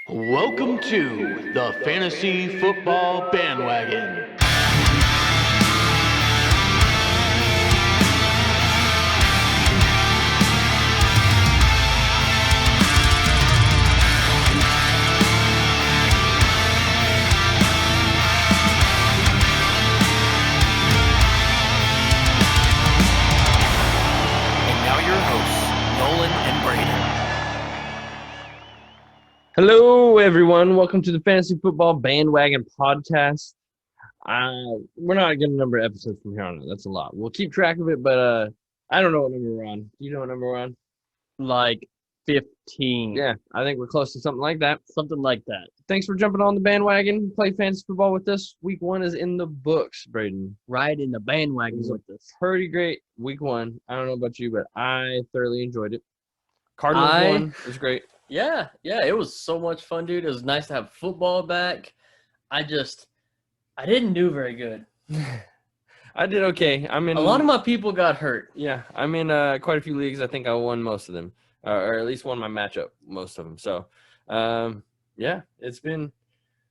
Welcome to the Fantasy Football Bandwagon. And now your hosts, Nolan and Brayden. Hello, everyone. Welcome to the Fantasy Football Bandwagon podcast. We're not going to number episodes from here on out. That's a lot. We'll keep track of it, but I don't know what number we're on. Do you know what number we're on? Like 15. Yeah, I think we're close to something like that. Something like that. Thanks for jumping on the bandwagon. Play fantasy football with us. Week 1 is in the books, Brayden. Ride in the bandwagon with us. Pretty great week 1. I don't know about you, but I thoroughly enjoyed it. Cardinals won. It was great. Yeah, it was so much fun, dude. It was nice to have football back. I didn't do very good. I did okay. A lot of my people got hurt. Yeah, I'm in quite a few leagues. I think I won most of them, or at least won my matchup, most of them. So, yeah,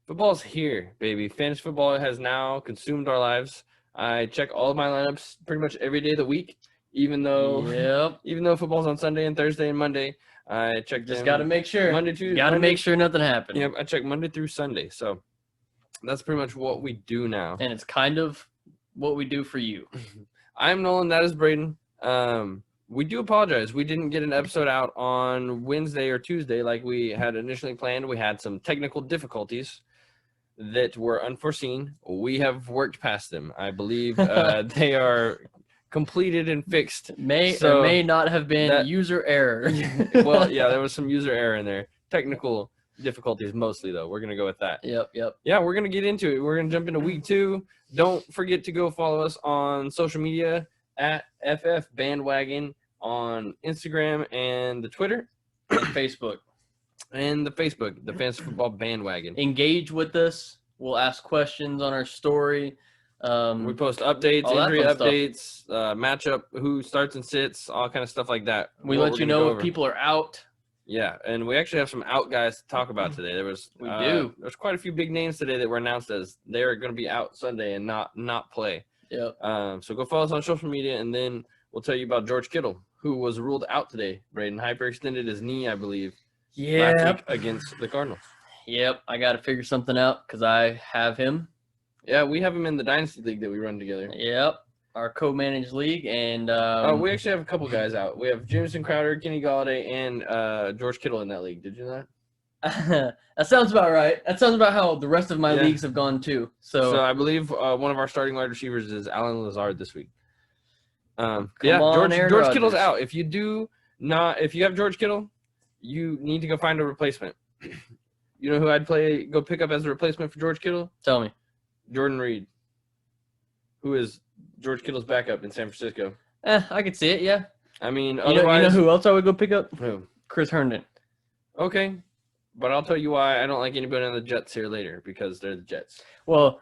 football's here, baby. Fantasy football has now consumed our lives. I check all of my lineups pretty much every day of the week, even though football's on Sunday and Thursday and Monday. I check Just got to make sure. Monday, Tuesday. Got to make sure nothing happened. Yep, I check Monday through Sunday. So that's pretty much what we do now. And it's kind of what we do for you. I'm Nolan. That is Brayden. We do apologize. We didn't get an episode out on Wednesday or Tuesday like we had initially planned. We had some technical difficulties that were unforeseen. We have worked past them. I believe they are completed and fixed. May or may not have been user error. Well, yeah, there was some user error in there. Technical difficulties mostly, though. We're going to go with that. Yep. Yeah, we're going to get into it. We're going to jump into week 2. Don't forget to go follow us on social media at FF Bandwagon on Instagram and the Twitter And Facebook. and the Facebook, the Fantasy Football Bandwagon. Engage with us. We'll ask questions on our story. We post updates, all that injury fun stuff. updates, matchup, who starts and sits, all kind of stuff like that. We What let we're you gonna know go if over. people are out. Yeah, and we actually have some out guys to talk about today. We do. There's quite a few big names today that were announced as they're going to be out Sunday and not play. Yep. So go follow us on social media, and then we'll tell you about George Kittle, who was ruled out today. Brayden hyperextended his knee, I believe, last week against the Cardinals. Yep. I got to figure something out because I have him. Yeah, we have him in the Dynasty League that we run together. Yep. Our co-managed league. And We actually have a couple guys out. We have Jameson Crowder, Kenny Galladay, and George Kittle in that league. Did you know that? that sounds about right. That sounds about how the rest of my leagues have gone too. So I believe one of our starting wide receivers is Alan Lazard this week. on, George Aaron Kittle's Rodgers. out. If you have George Kittle, you need to go find a replacement. You know who I'd go pick up as a replacement for George Kittle? Tell me. Jordan Reed, who is George Kittle's backup in San Francisco. I could see it. Yeah. I mean, You otherwise, know who else I would go pick up? who? Chris Herndon. Okay, but I'll tell you why I don't like anybody on the Jets here later, because they're the Jets. Well,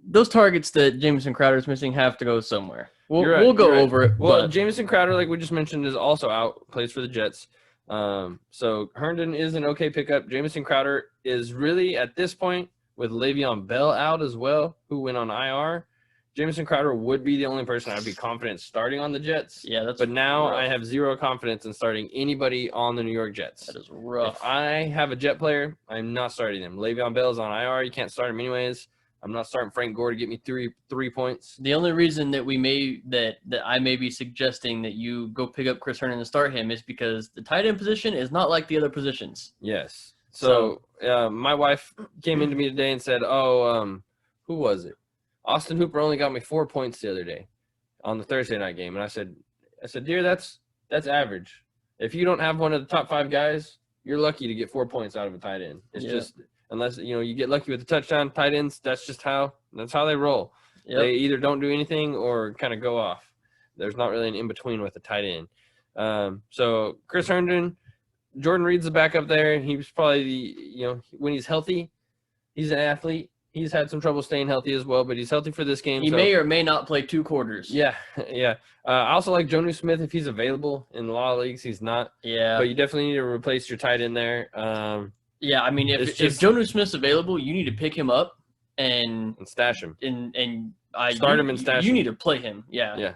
those targets that Jameson Crowder is missing have to go somewhere. You're right, We'll go you're right. over it. Well, but Jameson Crowder, like we just mentioned, is also out, plays for the Jets. So Herndon is an okay pickup. Jameson Crowder is really, at this point, with Le'Veon Bell out as well, who went on IR, Jameson Crowder would be the only person I'd be confident starting on the Jets. yeah, that's But now rough. I have zero confidence in starting anybody on the New York Jets. That is rough. If I have a Jet player, I'm not starting him. Le'Veon Bell is on IR. You can't start him anyways. I'm not starting Frank Gore to get me three points. The only reason that I may be suggesting that you go pick up Chris Herndon and start him is because the tight end position is not like the other positions. Yes. So my wife came into me today and said, who was it? Austin Hooper only got me 4 points the other day on the Thursday night game. And I said, dear, that's average. If you don't have one of the top 5 guys, you're lucky to get 4 points out of a tight end. It's just, unless, you get lucky with the touchdown, tight ends, that's how they roll. Yep. They either don't do anything or kind of go off. There's not really an in-between with a tight end. So Chris Herndon, Jordan Reed's the backup there. He was probably when he's healthy, he's an athlete. He's had some trouble staying healthy as well, but he's healthy for this game. He may or may not play 2 quarters. Yeah. I also like Jonnu Smith if he's available. In a lot of leagues, he's not. Yeah. But you definitely need to replace your tight end there. Yeah, I mean, It's if just- Jonnu Smith's available, you need to pick him up and stash him. Start him and stash You him. need to play him. Yeah.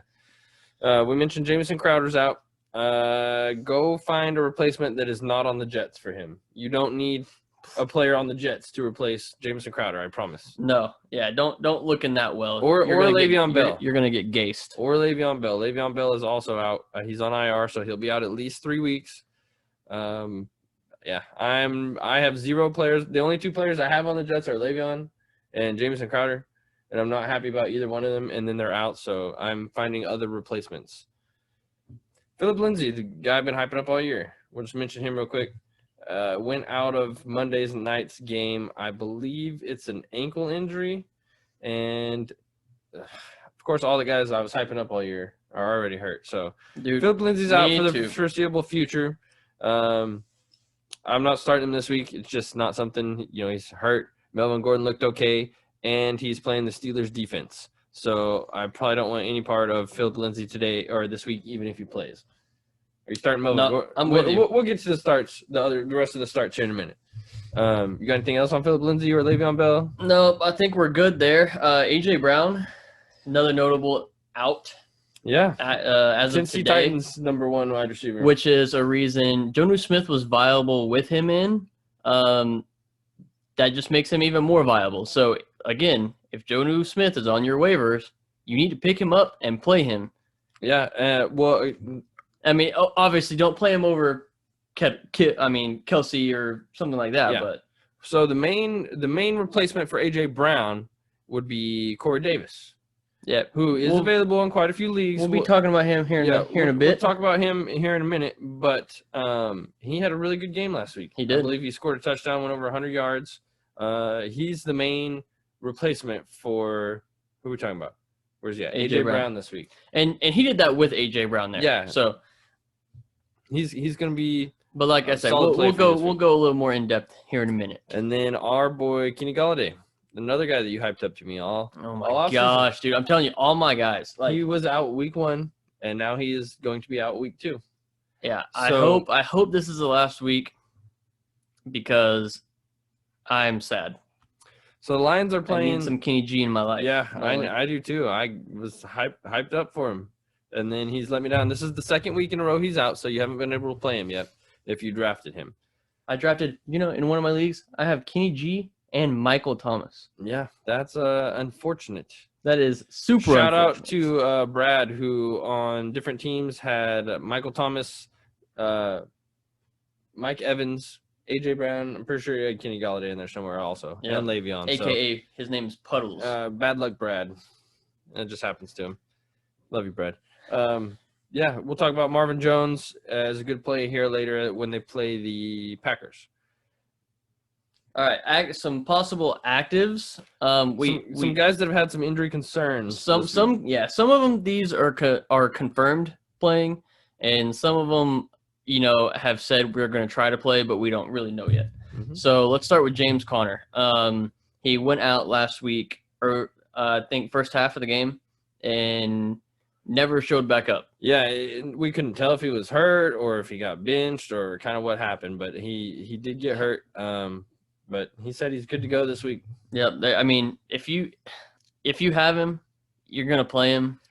Yeah. We mentioned Jamison Crowder's out. Go find a replacement that is not on the Jets for him. You don't need a player on the Jets to replace Jamison Crowder, I promise. No. Yeah. Don't look in that well. Or Le'Veon Bell. You're gonna get gaced. Or Le'Veon Bell. Le'Veon Bell is also out. He's on IR, so he'll be out at least 3 weeks. Yeah, I have 0 players. The only 2 players I have on the Jets are Le'Veon and Jamison Crowder, and I'm not happy about either one of them. And then they're out, so I'm finding other replacements. Philip Lindsay, the guy I've been hyping up all year. We'll just mention him real quick. Went out of Monday's night's game. I believe it's an ankle injury, and of course, all the guys I was hyping up all year are already hurt. So, Dude, Philip Lindsay's out me for the too. foreseeable future. I'm not starting him this week. It's just not something, he's hurt. Melvin Gordon looked okay, and he's playing the Steelers defense. So I probably don't want any part of Philip Lindsay today or this week, even if he plays. Are you starting Melvin? No, I'm with you. We'll get to the starts, the rest of the starts here in a minute. You got anything else on Philip Lindsay or Le'Veon Bell? No, I think we're good there. AJ Brown, another notable out. Yeah. As of Tennessee today, Titans #1 wide receiver. which is a reason Jonnu Smith was viable with him in. That just makes him even more viable. So again, if Jonnu Smith is on your waivers, you need to pick him up and play him. Yeah. I mean, obviously, don't play him over Kelsey or something like that. Yeah. But So the main replacement for AJ Brown would be Corey Davis, yeah, who is available in quite a few leagues. we'll be talking about him here in a bit. We'll talk about him here in a minute, but he had a really good game last week. He did. I believe he scored a touchdown, went over 100 yards. He's the main replacement for who are we talking about? Where's he at? AJ Brown this week. And he did that with AJ Brown there. Yeah. So, He's going to be. but like I said, solid play for this we'll week. go a little more in depth here in a minute. And then our boy Kenny Galladay, another guy that you hyped up to me Oh all my offseason. gosh, dude! I'm telling you, all my guys. Like, He was out week 1, and now he is going to be out week 2. yeah, So- I hope this is the last week because I'm sad. So the Lions are I playing need some Kenny G in my life. Yeah, Like, I do too. I was hyped up for him, and then he's let me down. This is the 2nd week in a row he's out, so you haven't been able to play him yet if you drafted him. I drafted, in one of my leagues, I have Kenny G and Michael Thomas. Yeah, that's unfortunate. That is super. Shout out unfortunate. to Brad, who on different teams had Michael Thomas, Mike Evans, AJ Brown. I'm pretty sure he had Kenny Galladay in there somewhere also, Yeah. and Le'Veon. AKA his name's Puddles. So, bad luck, Brad. It just happens to him. Love you, Brad. Yeah, we'll talk about Marvin Jones as a good play here later when they play the Packers. All right, some possible actives. Some guys that have had some injury concerns. some of them these are confirmed playing, and some of them have said we're going to try to play, but we don't really know yet. Mhm. So let's start with James Conner. He went out last week, or I think first half of the game, and never showed back up. Yeah, we couldn't tell if he was hurt or if he got benched or kind of what happened, but he did get hurt. But he said he's good to go this week. Yeah, I mean, if you have him, you're gonna play him.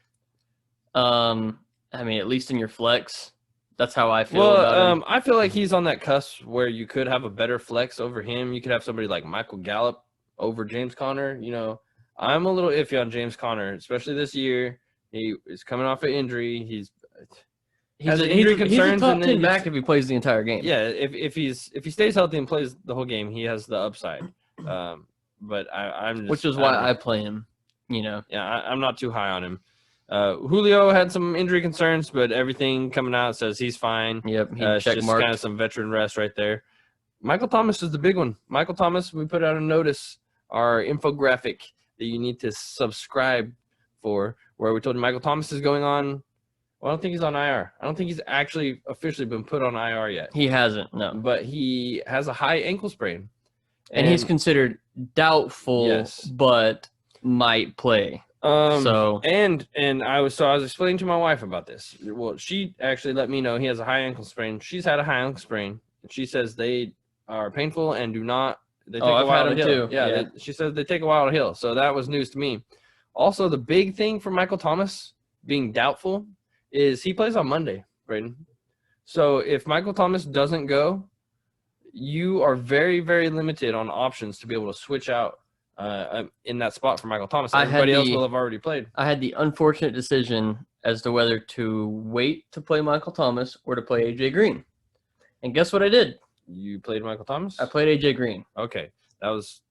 I mean, at least in your flex, that's how I feel about him. I feel like he's on that cusp where you could have a better flex over him. You could have somebody like Michael Gallup over James Conner. I'm a little iffy on James Conner, especially this year. He is coming off an injury. He's has injury he's a concerns, top and then 10 he back if he plays the entire game. Yeah, if he stays healthy and plays the whole game, he has the upside. But I'm just, which is why I play him. Yeah, I'm not too high on him. Julio had some injury concerns, but everything coming out says he's fine. Yep, he It's check just marked. kind of some veteran rest right there. Michael Thomas is the big one. Michael Thomas, we put out a notice, our infographic that you need to subscribe for, where we told you Michael Thomas is going on. Well, I don't think he's on IR. I don't think he's actually officially been put on IR yet. He hasn't, no. But he has a high ankle sprain. And he's considered doubtful, Yes. but might play. And I was explaining to my wife about this. Well, she actually let me know he has a high ankle sprain. She's had a high ankle sprain, and she says they are painful and do not. They take Oh, a I've while had to them heal. too. Yeah, Yeah. she says they take a while to heal. So that was news to me. Also, the big thing for Michael Thomas being doubtful is he plays on Monday, Brayden. So if Michael Thomas doesn't go, you are very, very limited on options to be able to switch out in that spot for Michael Thomas. Everybody else will have already played. I had the unfortunate decision as to whether to wait to play Michael Thomas or to play AJ Green. And guess what I did? You played Michael Thomas? I played AJ Green. Okay. That was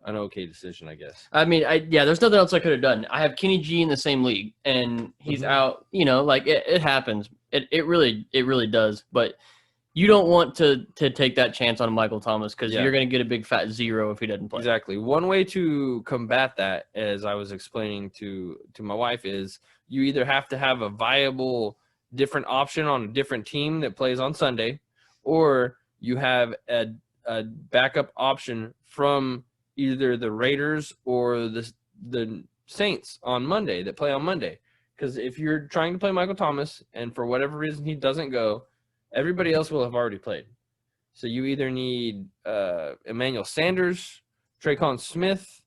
an okay decision, I guess. I mean, there's nothing else I could have done. I have Kenny G in the same league, and he's out. You know, like it happens. It really does. But you don't want to take that chance on Michael Thomas because you're going to get a big fat 0 if he doesn't play. Exactly. One way to combat that, as I was explaining to my wife, is you either have to have a viable different option on a different team that plays on Sunday, or you have a backup option from either the Raiders or the Saints on Monday that play on Monday. Because if you're trying to play Michael Thomas and for whatever reason he doesn't go, everybody else will have already played. So you either need Emmanuel Sanders, Traquan Smith,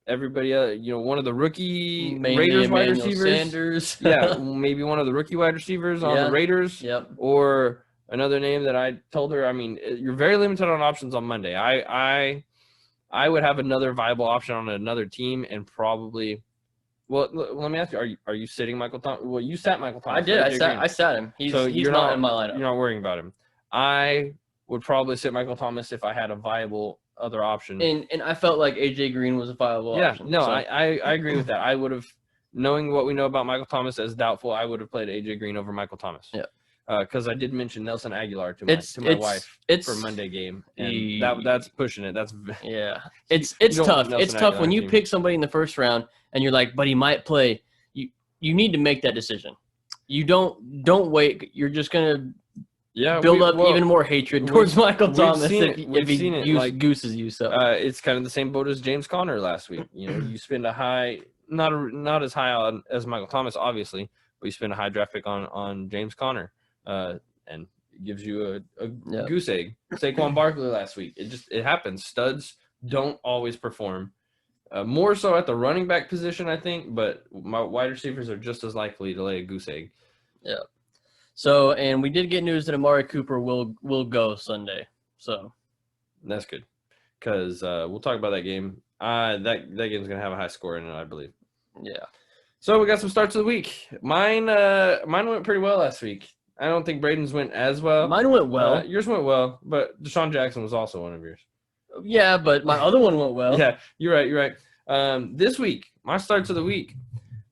everybody, one of the rookie Raiders wide receivers. Sanders. Yeah, maybe one of the rookie wide receivers on the Raiders. Yep. Or another name that I told her. I mean, you're very limited on options on Monday. I would have another viable option on another team and probably. Well, let me ask you: Are you sitting Michael Thomas? Well, you sat Michael Thomas. I did. I sat him. He's not in my lineup. You're not worrying about him. I would probably sit Michael Thomas if I had a viable other option. And I felt like AJ Green was a viable option. No, so. I agree with that. I would have, knowing what we know about Michael Thomas as doubtful, I would have played AJ Green over Michael Thomas. Yeah. Because I did mention Nelson Aguilar to my wife for Monday game, and that's pushing it. That's It's tough. It's tough when you pick somebody in the first round and you're like, but he might play. You need to make that decision. You don't wait. You're just gonna build up even more hatred towards Michael Thomas if he gooses you. So it's kind of the same boat as James Conner last week. You spend a high, not as high as Michael Thomas, obviously, but you spend a high draft pick on James Conner. And it gives you a goose egg. Saquon Barkley last week. It happens. Studs don't always perform. More so at the running back position, I think, but my wide receivers are just as likely to lay a goose egg. Yeah. So, and we did get news that Amari Cooper will go Sunday. So that's good because we'll talk about that game. That game's gonna have a high score in it, I believe. Yeah. So we got some starts of the week. Mine went pretty well last week. I don't think Brayden's went as well. Mine went well. Yours went well, but Deshaun Jackson was also one of yours. Yeah, but my other one went well. Yeah, you're right. This week, my starts of the week,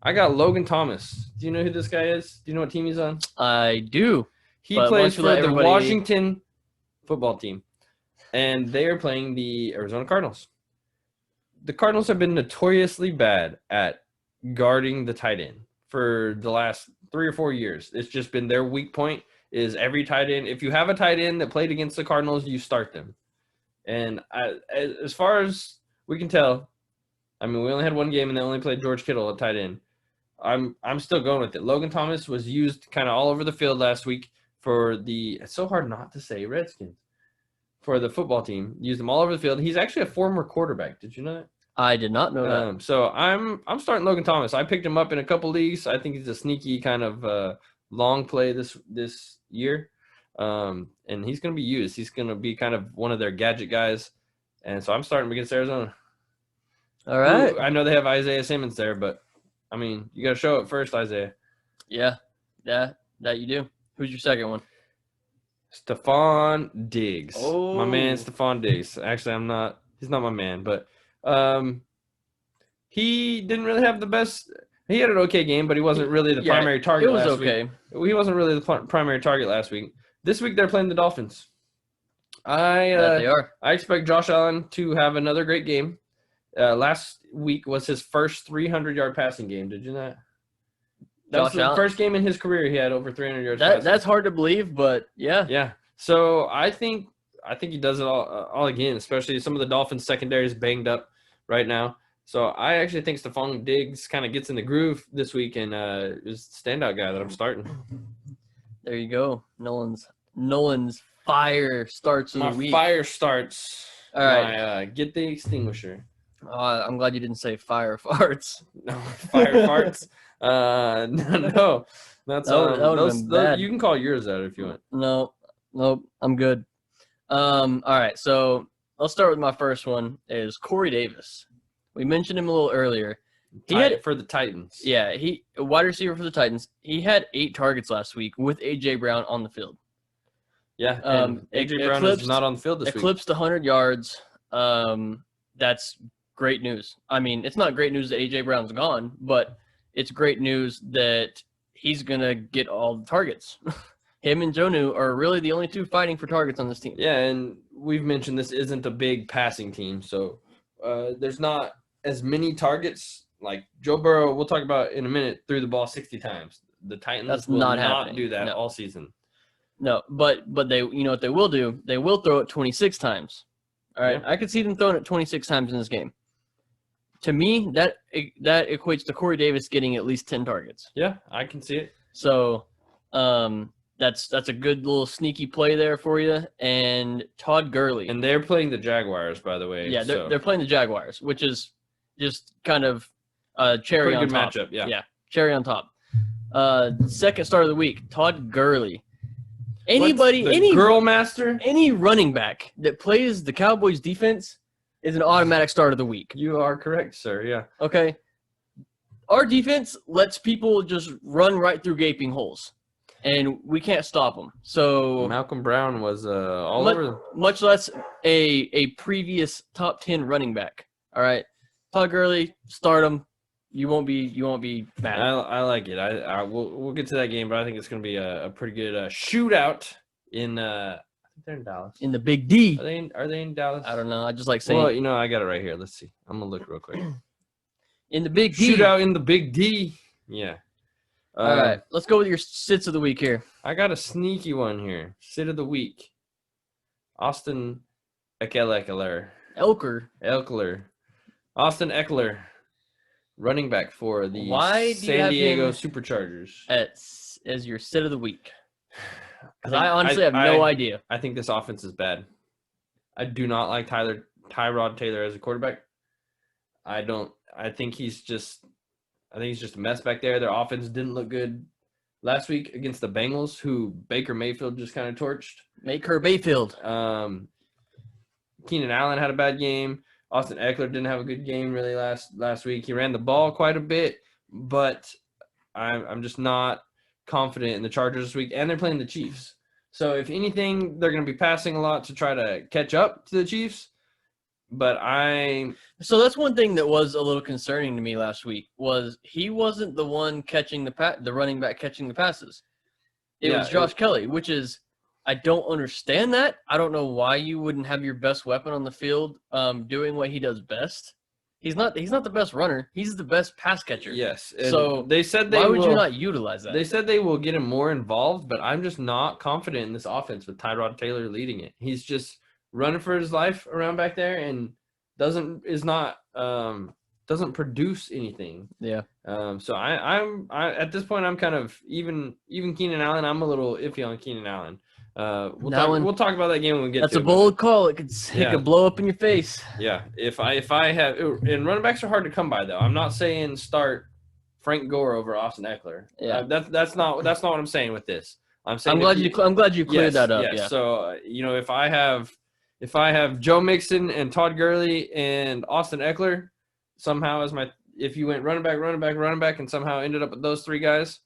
I got Logan Thomas. Do you know who this guy is? Do you know what team he's on? I do. He plays for the Washington football team, and they are playing the Arizona Cardinals. The Cardinals have been notoriously bad at guarding the tight end for the last 3 or 4 years. It's just been their weak point is every tight end. If you have a tight end that played against the Cardinals, you start them. And as far as we can tell, I mean, we only had one game and they only played George Kittle at tight end. I'm still going with it. Logan Thomas was used kind of all over the field last week for it's so hard not to say Redskins, for the football team. Used him all over the field. He's actually a former quarterback. Did you know that? I did not know that. So I'm starting Logan Thomas. I picked him up in a couple leagues. I think he's a sneaky kind of long play this year. And he's going to be used. He's going to be kind of one of their gadget guys. And so I'm starting him against Arizona. All right. I know they have Isaiah Simmons there, but, I mean, you got to show it first, Isaiah. Yeah, that you do. Who's your second one? Stephon Diggs. Oh. My man, Stephon Diggs. Actually, he's not my man, but he didn't really have the best. He had an okay game, but he wasn't really the primary target last week. It was okay. He wasn't really the primary target last week. This week, they're playing the Dolphins. They are. I expect Josh Allen to have another great game. Last week was his first 300-yard passing game. Did you know that? That was the first game in his career he had over 300 yards passing. That's hard to believe, but yeah. Yeah. So I think he does it all again, especially some of the Dolphins secondary is banged up right now. So I actually think Stephon Diggs kind of gets in the groove this week and is the standout guy that I'm starting. There you go. Nolan's fire starts of the week. Fire starts. All right. Get the extinguisher. I'm glad you didn't say fire farts. No, fire farts. No. That's that would've been bad. You can call yours out if you want. No, nope, I'm good. All right, so I'll start with my first one. Is Corey Davis. We mentioned him a little earlier. He had for the Titans. Yeah, a wide receiver for the Titans. He had 8 targets last week with A.J. Brown on the field. Yeah, A.J. Brown is not on the field this week. Eclipsed 100 yards. That's great news. I mean, it's not great news that A.J. Brown's gone, but it's great news that he's going to get all the targets. Him and Jonnu are really the only 2 fighting for targets on this team. Yeah, and we've mentioned this isn't a big passing team, so there's not as many targets. Like Joe Burrow, we'll talk about in a minute, threw the ball 60 times. The Titans will not do that all season. No, but they, you know what they will do? They will throw it 26 times. All right, yeah. I could see them throwing it 26 times in this game. To me, that equates to Corey Davis getting at least 10 targets. Yeah, I can see it. So, that's a good little sneaky play there for you. And Todd Gurley. And they're playing the Jaguars, by the way. Yeah, they're playing the Jaguars, which is just kind of cherry on top. Pretty good matchup, yeah, cherry on top. Second start of the week, Todd Gurley. Any girl master, any running back that plays the Cowboys defense is an automatic start of the week. You are correct, sir. Yeah. Okay. Our defense lets people just run right through gaping holes, and we can't stop them. So Malcolm Brown was all over. Much less a previous top 10 running back. All right, Todd Gurley, start him. You won't be mad. I like it. We'll get to that game, but I think it's going to be a pretty good shootout in. I think they're in Dallas. In the Big D. Are they in Dallas? I don't know. I just like saying. Well, I got it right here. Let's see. I'm gonna look real quick. In the Big D. Shootout in the Big D. Yeah. All right. Let's go with your sits of the week here. I got a sneaky one here. Sit of the week. Austin Eckler. Austin Eckler. Running back for the San Diego Superchargers. As your sit of the week. Because I honestly have no idea. I think this offense is bad. I do not like Tyrod Taylor as a quarterback. I think he's just a mess back there. Their offense didn't look good last week against the Bengals, who Baker Mayfield just kind of torched. Baker Mayfield. Keenan Allen had a bad game. Austin Eckler didn't have a good game really last week. He ran the ball quite a bit, but I'm just not confident in the Chargers this week, and they're playing the Chiefs. So if anything, they're going to be passing a lot to try to catch up to the Chiefs. But So that's one thing that was a little concerning to me last week was he wasn't the one catching the running back catching the passes. It was Josh Kelly, which is I don't understand that. I don't know why you wouldn't have your best weapon on the field doing what he does best. He's not the best runner. He's the best pass catcher. Yes. So they said why would you not utilize that? They said they will get him more involved, but I'm just not confident in this offense with Tyrod Taylor leading it. He's just running for his life around back there and doesn't produce anything. Yeah. So I'm at this point I'm kind of even Keenan Allen. I'm a little iffy on Keenan Allen. We'll talk about that game when we get to it. That's a bold call. It could blow up in your face. Yeah. If I have and running backs are hard to come by though. I'm not saying start Frank Gore over Austin Eckler. Yeah. That's not what I'm saying with this. I'm saying I'm glad you cleared that up. Yes. Yeah. So if I have Joe Mixon and Todd Gurley and Austin Eckler somehow if you went running back and somehow ended up with those 3 guys,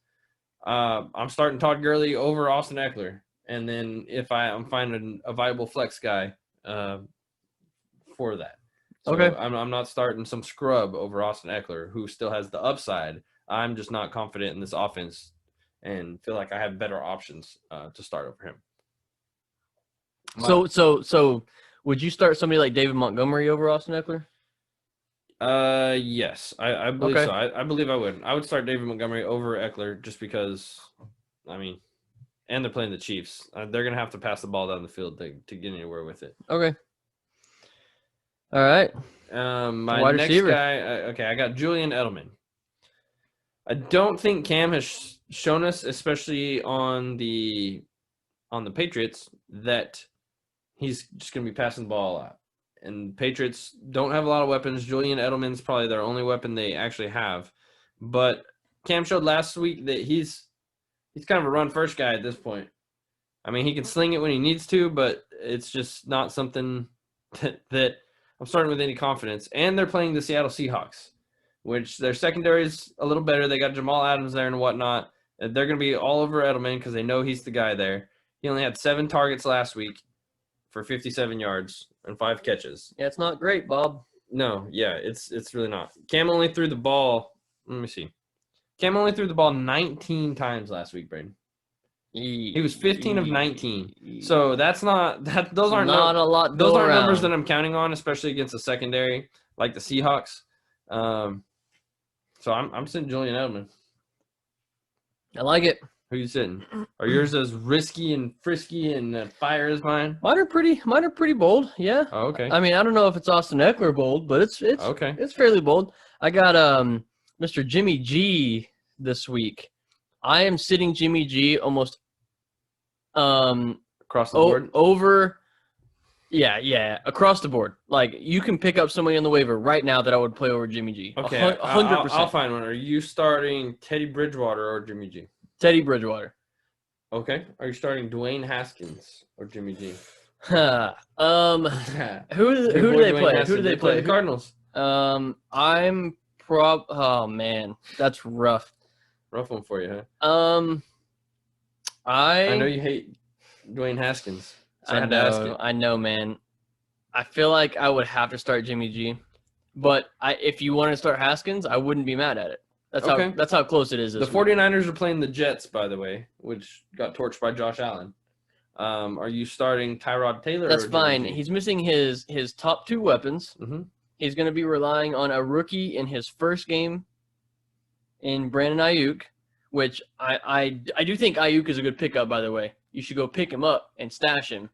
I'm starting Todd Gurley over Austin Eckler. And then if I'm finding a viable flex guy for that. So okay. I'm not starting some scrub over Austin Eckler who still has the upside. I'm just not confident in this offense and feel like I have better options to start over him. Wow. So would you start somebody like David Montgomery over Austin Eckler? Yes, I believe so. I believe I would. I would start David Montgomery over Eckler just because, and they're playing the Chiefs. They're going to have to pass the ball down the field to get anywhere with it. Okay. All right. My wide next receiver. guy, I got Julian Edelman. I don't think Cam has shown us, especially on the on the Patriots that he's just going to be passing the ball a lot. And Patriots don't have a lot of weapons. Julian Edelman's probably their only weapon they actually have. But Cam showed last week that he's kind of a run-first guy at this point. I mean, he can sling it when he needs to, but it's just not something that I'm starting with any confidence. And they're playing the Seattle Seahawks, which their secondary is a little better. They got Jamal Adams there and whatnot. They're going to be all over Edelman because they know he's the guy there. He only had 7 targets last week for 57 yards and 5 catches. Yeah, it's not great, Bob. No, yeah, it's really not. Cam only threw the ball. Let me see. Cam only threw the ball 19 times last week, Brayden. He was 15 of 19. So that's not that. Those aren't not a lot. Those aren't around. numbers that I'm counting on, especially against a secondary like the Seahawks. So I'm sitting Julian Edelman. I like it. Who you sitting? Are yours as risky and frisky and fire as mine? Mine are pretty bold. Yeah. Oh, okay. I mean, I don't know if it's Austin Eckler bold, but it's okay. It's fairly bold. I got Mr. Jimmy G this week. I am sitting Jimmy G almost across the board. Across the board. Like you can pick up somebody on the waiver right now that I would play over Jimmy G. Okay, 100%. I'll find one. Are you starting Teddy Bridgewater or Jimmy G? Teddy Bridgewater. Okay. Are you starting Dwayne Haskins or Jimmy G? Who do they play? Who do they play? The Cardinals. Oh man, that's rough. Rough one for you, huh? I know you hate Dwayne Haskins. So I know, man. I feel like I would have to start Jimmy G, but if you want to start Haskins, I wouldn't be mad at it. That's how close it is. The 49ers are playing the Jets, by the way, which got torched by Josh Allen. Are you starting Tyrod Taylor? That's fine. He's missing his top 2 weapons. Mm-hmm. He's going to be relying on a rookie in his first game in Brandon Ayuk, which I do think Ayuk is a good pickup, by the way. You should go pick him up and stash him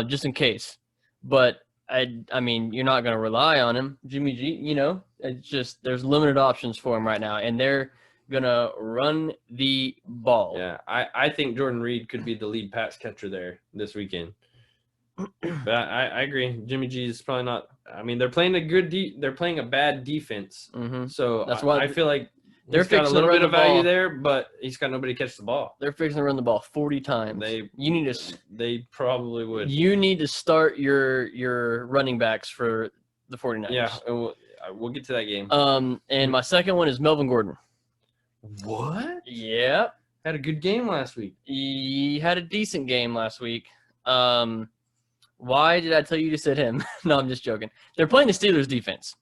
just in case. But, I mean, you're not going to rely on him. Jimmy G, it's just there's limited options for him right now, and they're going to run the ball. Yeah, I think Jordan Reed could be the lead pass catcher there this weekend. But I agree. Jimmy G is probably not. I mean, they're playing they're playing a bad defense. Mm-hmm. So that's why I feel like they're got a little bit of value ball there, but he's got nobody to catch the ball. They're fixing to run the ball 40 times. They probably would. You need to start your running backs for the 49ers. Yeah, we'll get to that game. And my second one is Melvin Gordon. What? Yeah. Had a good game last week. He had a decent game last week. Why did I tell you to sit him? No, I'm just joking. They're playing the Steelers defense.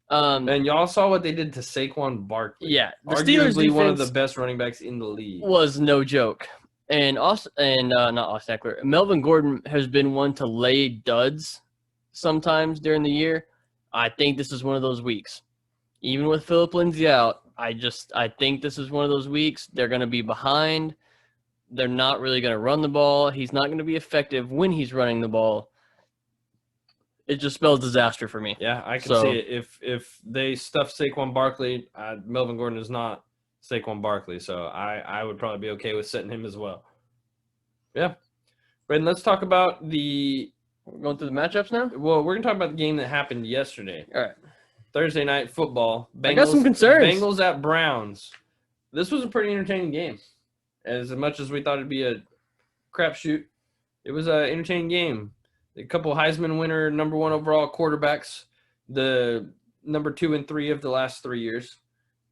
And y'all saw what they did to Saquon Barkley. Yeah, the Steelers defense one of the best running backs in the league. Was no joke. And not Austin Eckler. Melvin Gordon has been one to lay duds sometimes during the year. I think this is one of those weeks. Even with Phillip Lindsay out, I think this is one of those weeks. They're going to be behind. They're not really going to run the ball. He's not going to be effective when he's running the ball. It just spells disaster for me. Yeah, I can see it. If they stuff Saquon Barkley, Melvin Gordon is not Saquon Barkley, so I would probably be okay with setting him as well. Yeah. Brayden, let's talk about we're going through the matchups now? Well, we're going to talk about the game that happened yesterday. All right. Thursday night football. I got some concerns. Bengals at Browns. This was a pretty entertaining game. As much as we thought it'd be a crapshoot, it was an entertaining game. A couple Heisman winner, number 1 overall quarterbacks, the number 2 and 3 of the last 3 years.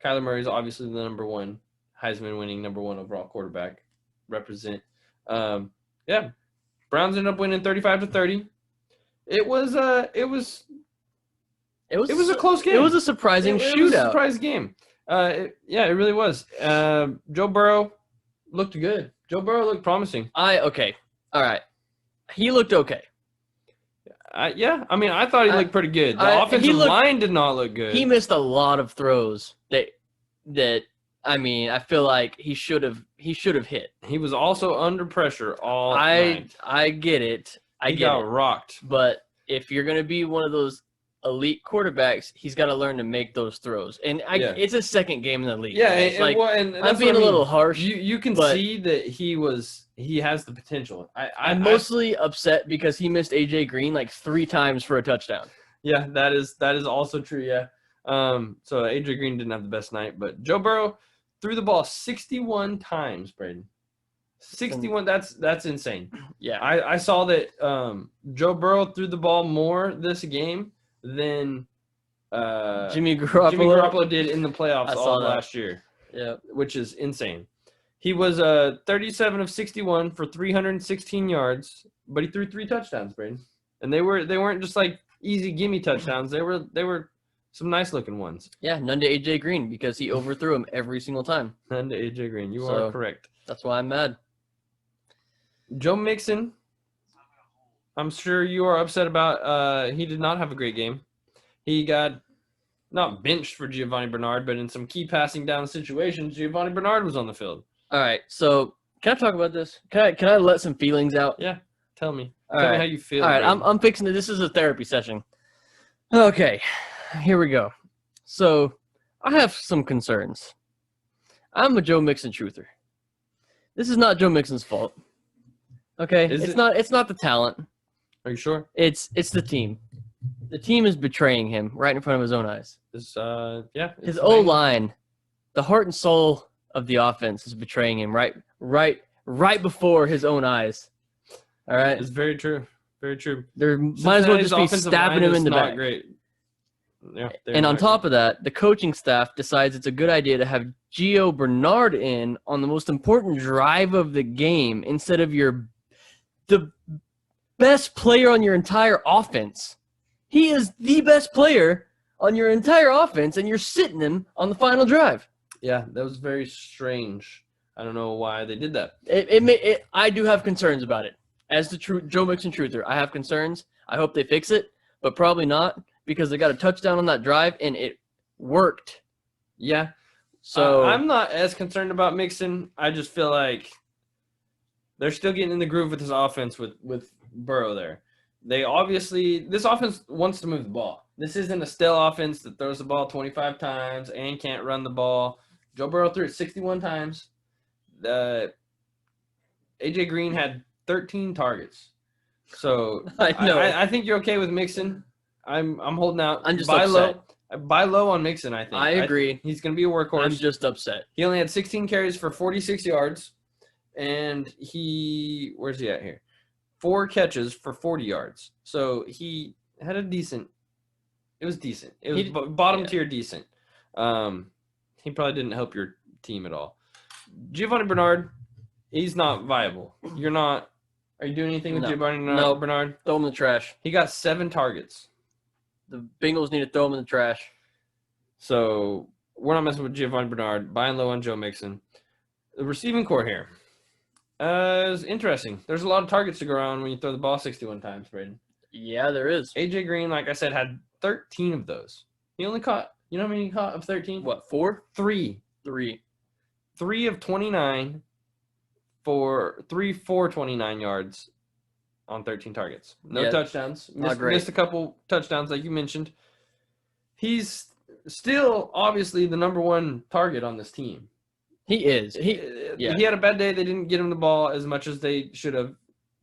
Kyler Murray is obviously the number 1 Heisman winning number 1 overall quarterback. Represent. Browns ended up winning 35-30. It was a close game. It was a surprising shootout. It was a surprise game. It really was. Joe Burrow looked good. Joe Burrow looked promising. Okay. All right. He looked okay. I thought he looked pretty good. The offensive line did not look good. He missed a lot of throws that I feel like he should have hit. He was also under pressure all night. I get it. He got rocked. But if you're going to be one of those elite quarterbacks, he's got to learn to make those throws. And it's his second game in the league. Yeah, and I'm being a little harsh. You can see that he has the potential. I'm mostly upset because he missed AJ Green like 3 times for a touchdown. Yeah, that is also true. Yeah. So AJ Green didn't have the best night, but Joe Burrow threw the ball 61 times, Brayden. 61. That's insane. Yeah. I saw that Joe Burrow threw the ball more this game than Jimmy Garoppolo did in the playoffs all last year. Yeah, which is insane. He was 37 of 61 for 316 yards, but he threw 3 touchdowns, Brayden. And they weren't just like easy gimme touchdowns. They were some nice looking ones. Yeah, none to AJ Green because he overthrew him every single time. None to AJ Green. You are correct. That's why I'm mad. Joe Mixon, I'm sure you are upset about. He did not have a great game. He got not benched for Giovanni Bernard, but in some key passing down situations, Giovanni Bernard was on the field. All right, so can I talk about this? Can I let some feelings out? Yeah, tell me. Tell me how you feel. All right, I'm fixing it. This is a therapy session. Okay, here we go. So I have some concerns. I'm a Joe Mixon truther. This is not Joe Mixon's fault. Okay, it's not the talent. Are you sure? It's the team. The team is betraying him right in front of his own eyes. His O-line, the heart and soul of the offense, is betraying him right before his own eyes. All right, it's very true. Very true. There might as well just be stabbing him in the back. Great. Yeah, and on top of that, the coaching staff decides it's a good idea to have Gio Bernard in on the most important drive of the game instead of the best player on your entire offense. He is the best player on your entire offense, and you're sitting him on the final drive. Yeah, that was very strange. I don't know why they did that. I do have concerns about it. As the Joe Mixon truther, I have concerns. I hope they fix it, but probably not because they got a touchdown on that drive, and it worked. Yeah. So I'm not as concerned about Mixon. I just feel like they're still getting in the groove with this offense with Burrow there. This offense wants to move the ball. This isn't a stale offense that throws the ball 25 times and can't run the ball. Joe Burrow threw it 61 times. AJ Green had 13 targets. So I think you're okay with Mixon. I'm holding out. I'm just upset. Buy low on Mixon, I think. I agree. He's going to be a workhorse. I'm just upset. He only had 16 carries for 46 yards, and where's he at here? 4 catches for 40 yards. So he had it was decent. It was bottom tier decent. He probably didn't help your team at all. Giovanni Bernard, he's not viable. Are you doing anything with Giovanni Bernard? Throw him in the trash. He got 7 targets. The Bengals need to throw him in the trash. So we're not messing with Giovanni Bernard. Buying low on Joe Mixon. The receiving core here is interesting. There's a lot of targets to go around when you throw the ball 61 times, Brayden. Yeah, there is. AJ Green, like I said, had 13 of those. He only caught, you know how many he caught of 13? What, 4? 3. 3 of 29 for 29 yards on 13 targets. No touchdowns. Missed a couple touchdowns like you mentioned. He's still obviously the number 1 target on this team. He is. He had a bad day. They didn't get him the ball as much as they should have.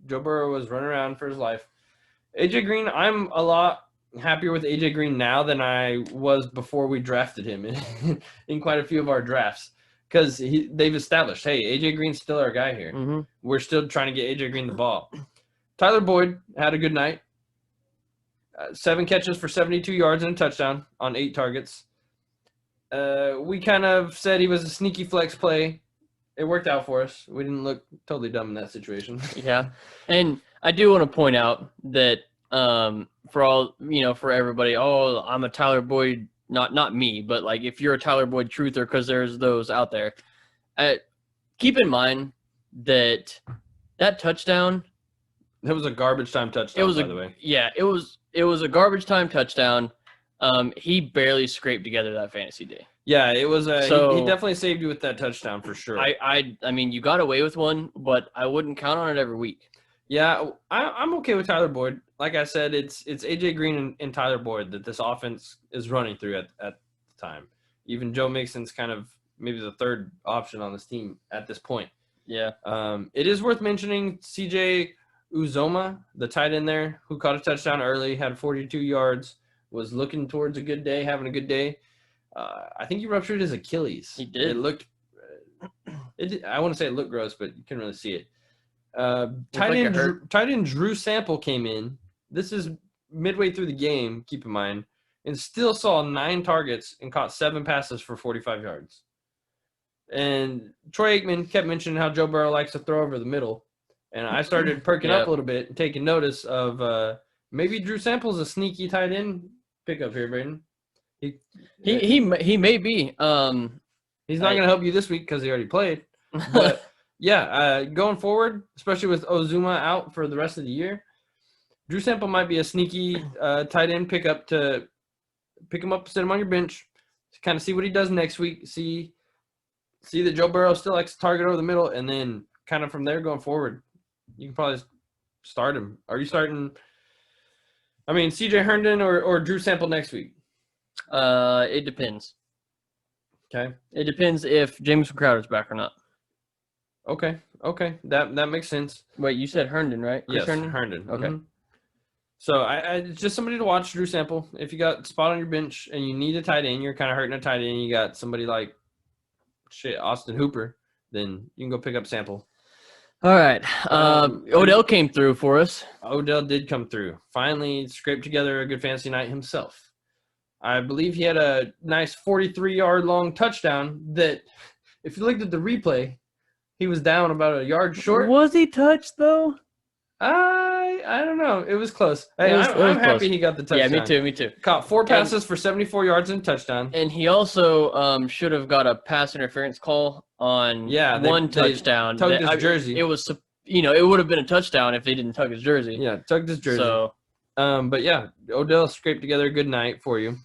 Joe Burrow was running around for his life. AJ Green, I'm a lot happier with AJ Green now than I was before we drafted him in quite a few of our drafts. Because they've established, hey, AJ Green's still our guy here. Mm-hmm. We're still trying to get AJ Green the ball. Tyler Boyd had a good night. 7 catches for 72 yards and a touchdown on 8 targets. We kind of said he was a sneaky flex play. It worked out for us. We didn't look totally dumb in that situation. Yeah. And I do want to point out that for everybody, I'm a Tyler Boyd, not me, but like if you're a Tyler Boyd truther, because there's those out there, keep in mind that touchdown. It was a garbage time touchdown, by the way. Yeah, it was a garbage time touchdown. He barely scraped together that fantasy day. Yeah, it was he definitely saved you with that touchdown for sure. I mean, you got away with one, but I wouldn't count on it every week. Yeah, I'm okay with Tyler Boyd. Like I said, it's AJ Green and Tyler Boyd that this offense is running through at the time. Even Joe Mixon's kind of maybe the third option on this team at this point. Yeah. It is worth mentioning CJ Uzoma, the tight end there, who caught a touchdown early, had 42 yards, was looking towards a good day, having a good day. I think he ruptured his Achilles. He did. It looked I want to say it looked gross, but you couldn't really see it. Tight end Drew Sample came in. This is midway through the game, keep in mind, and still saw 9 targets and caught 7 passes for 45 yards. And Troy Aikman kept mentioning how Joe Burrow likes to throw over the middle. And I started perking up a little bit and taking notice of maybe Drew Sample's a sneaky tight end pickup here, Brayden. He may be. He's not going to help you this week because he already played. But yeah, going forward, especially with Ozuma out for the rest of the year, Drew Sample might be a sneaky tight end pickup to pick him up, set him on your bench, to kind of see what he does next week. See that Joe Burrow still likes to target over the middle, and then kind of from there going forward, you can probably start him. Are you starting? I mean, CJ Herndon or Drew Sample next week? It depends. Okay. It depends if Jameson Crowder's back or not. Okay. That makes sense. Wait, you said Herndon, right? Yes, Herndon. Okay. Mm-hmm. So it's just somebody to watch, Drew Sample. If you got a spot on your bench and you need a tight end, you're kind of hurting a tight end, you got somebody like Austin Hooper, then you can go pick up Sample. All right. Odell came through for us. Odell did come through. Finally scraped together a good fantasy night himself. I believe he had a nice 43-yard long touchdown that, if you looked at the replay, he was down about a yard short. Was he touched, though? I don't know. It was close. I'm happy he got the touchdown. Yeah, me too. Caught 4 passes for 74 yards and touchdown. And he also should have got a pass interference call on one touchdown. Tugged his jersey. It was, it would have been a touchdown if they didn't tug his jersey. Yeah, tugged his jersey. So, but yeah, Odell scraped together a good night for you.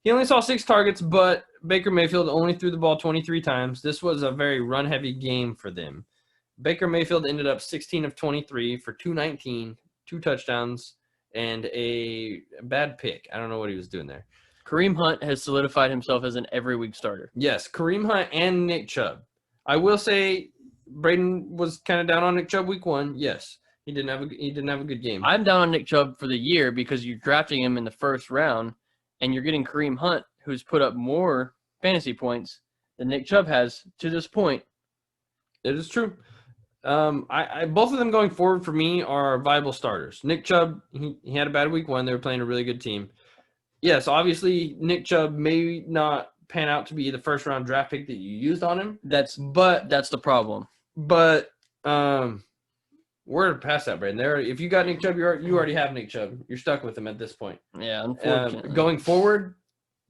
He only saw 6 targets, but Baker Mayfield only threw the ball 23 times. This was a very run-heavy game for them. Baker Mayfield ended up 16 of 23 for 219, 2 touchdowns, and a bad pick. I don't know what he was doing there. Kareem Hunt has solidified himself as an every-week starter. Yes, Kareem Hunt and Nick Chubb. I will say Brayden was kind of down on Nick Chubb week 1. Yes, he didn't have a good game. I'm down on Nick Chubb for the year because you're drafting him in the first round, and you're getting Kareem Hunt, who's put up more fantasy points than Nick Chubb has to this point. It is true. Both of them going forward for me are viable starters. Nick Chubb, he had a bad week 1. They were playing a really good team. Yes, obviously Nick Chubb may not pan out to be the first round draft pick that you used on him. That's the problem. But we're past that, Brayden. If you got Nick Chubb, you already have Nick Chubb. You're stuck with him at this point. Yeah, unfortunately. Going forward,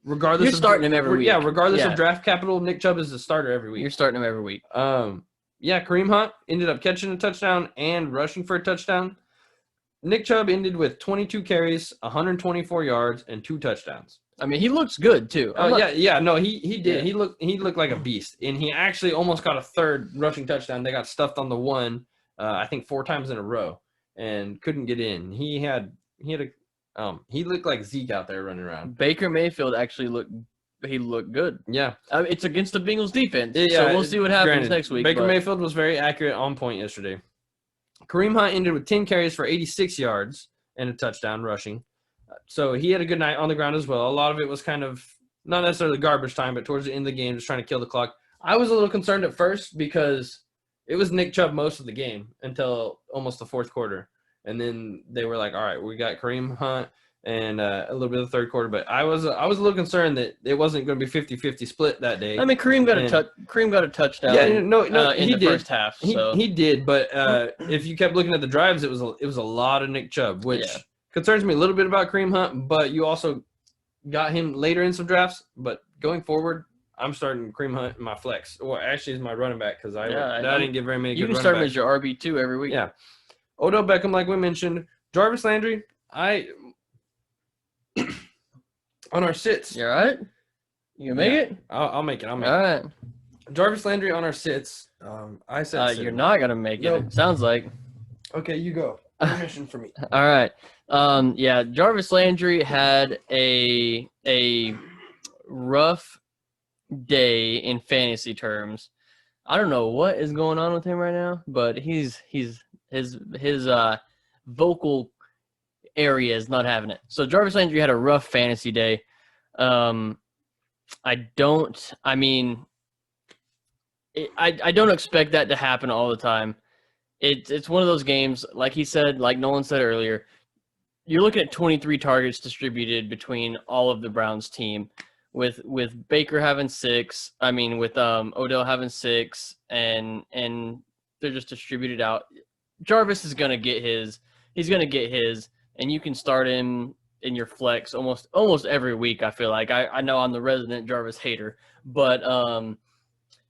regardless, you're starting him every week. Yeah, regardless of draft capital, Nick Chubb is the starter every week. You're starting him every week. Yeah, Kareem Hunt ended up catching a touchdown and rushing for a touchdown. Nick Chubb ended with 22 carries, 124 yards, and 2 touchdowns. I mean, he looks good too. No, he did. Yeah. He looked like a beast, and he actually almost got a 3rd rushing touchdown. They got stuffed on the one, I think 4 times in a row, and couldn't get in. He looked like Zeke out there running around. Baker Mayfield actually looked good. Yeah. It's against the Bengals defense, so we'll see what happens next week. Baker Mayfield was very accurate on point yesterday. Kareem Hunt ended with 10 carries for 86 yards and a touchdown rushing. So he had a good night on the ground as well. A lot of it was kind of not necessarily garbage time, but towards the end of the game, just trying to kill the clock. I was a little concerned at first because it was Nick Chubb most of the game until almost the 4th quarter. And then they were like, all right, we got Kareem Hunt and a little bit of the 3rd quarter. But I was a little concerned that it wasn't going to be 50-50 split that day. I mean, Kareem got a touchdown. Yeah, in the first half. So. He did, but if you kept looking at the drives, it was a lot of Nick Chubb, which concerns me a little bit about Kareem Hunt. But you also got him later in some drafts. But going forward, I'm starting Kareem Hunt in my flex. Well, actually, he's my running back because I didn't get very many. You can start him as your RB2 every week. Yeah, Odell Beckham, like we mentioned, Jarvis Landry. On our sits. You all right? You can make it? I'll make it. All right. Jarvis Landry on our sits. I said you're not going to make it. Nope. It sounds like. Okay, you go. Permission for me. All right. Yeah, Jarvis Landry had a rough day in fantasy terms. I don't know what is going on with him right now, but his vocal area is not having it. So Jarvis Landry had a rough fantasy day. I don't expect that to happen all the time. It's one of those games, like he said, like Nolan said earlier, you're looking at 23 targets distributed between all of the Browns team, with Baker having 6. I mean, with Odell having 6, and they're just distributed out. Jarvis is gonna get his. He's gonna get his, and you can start him in your flex almost every week. I feel like I know I'm the resident Jarvis hater, but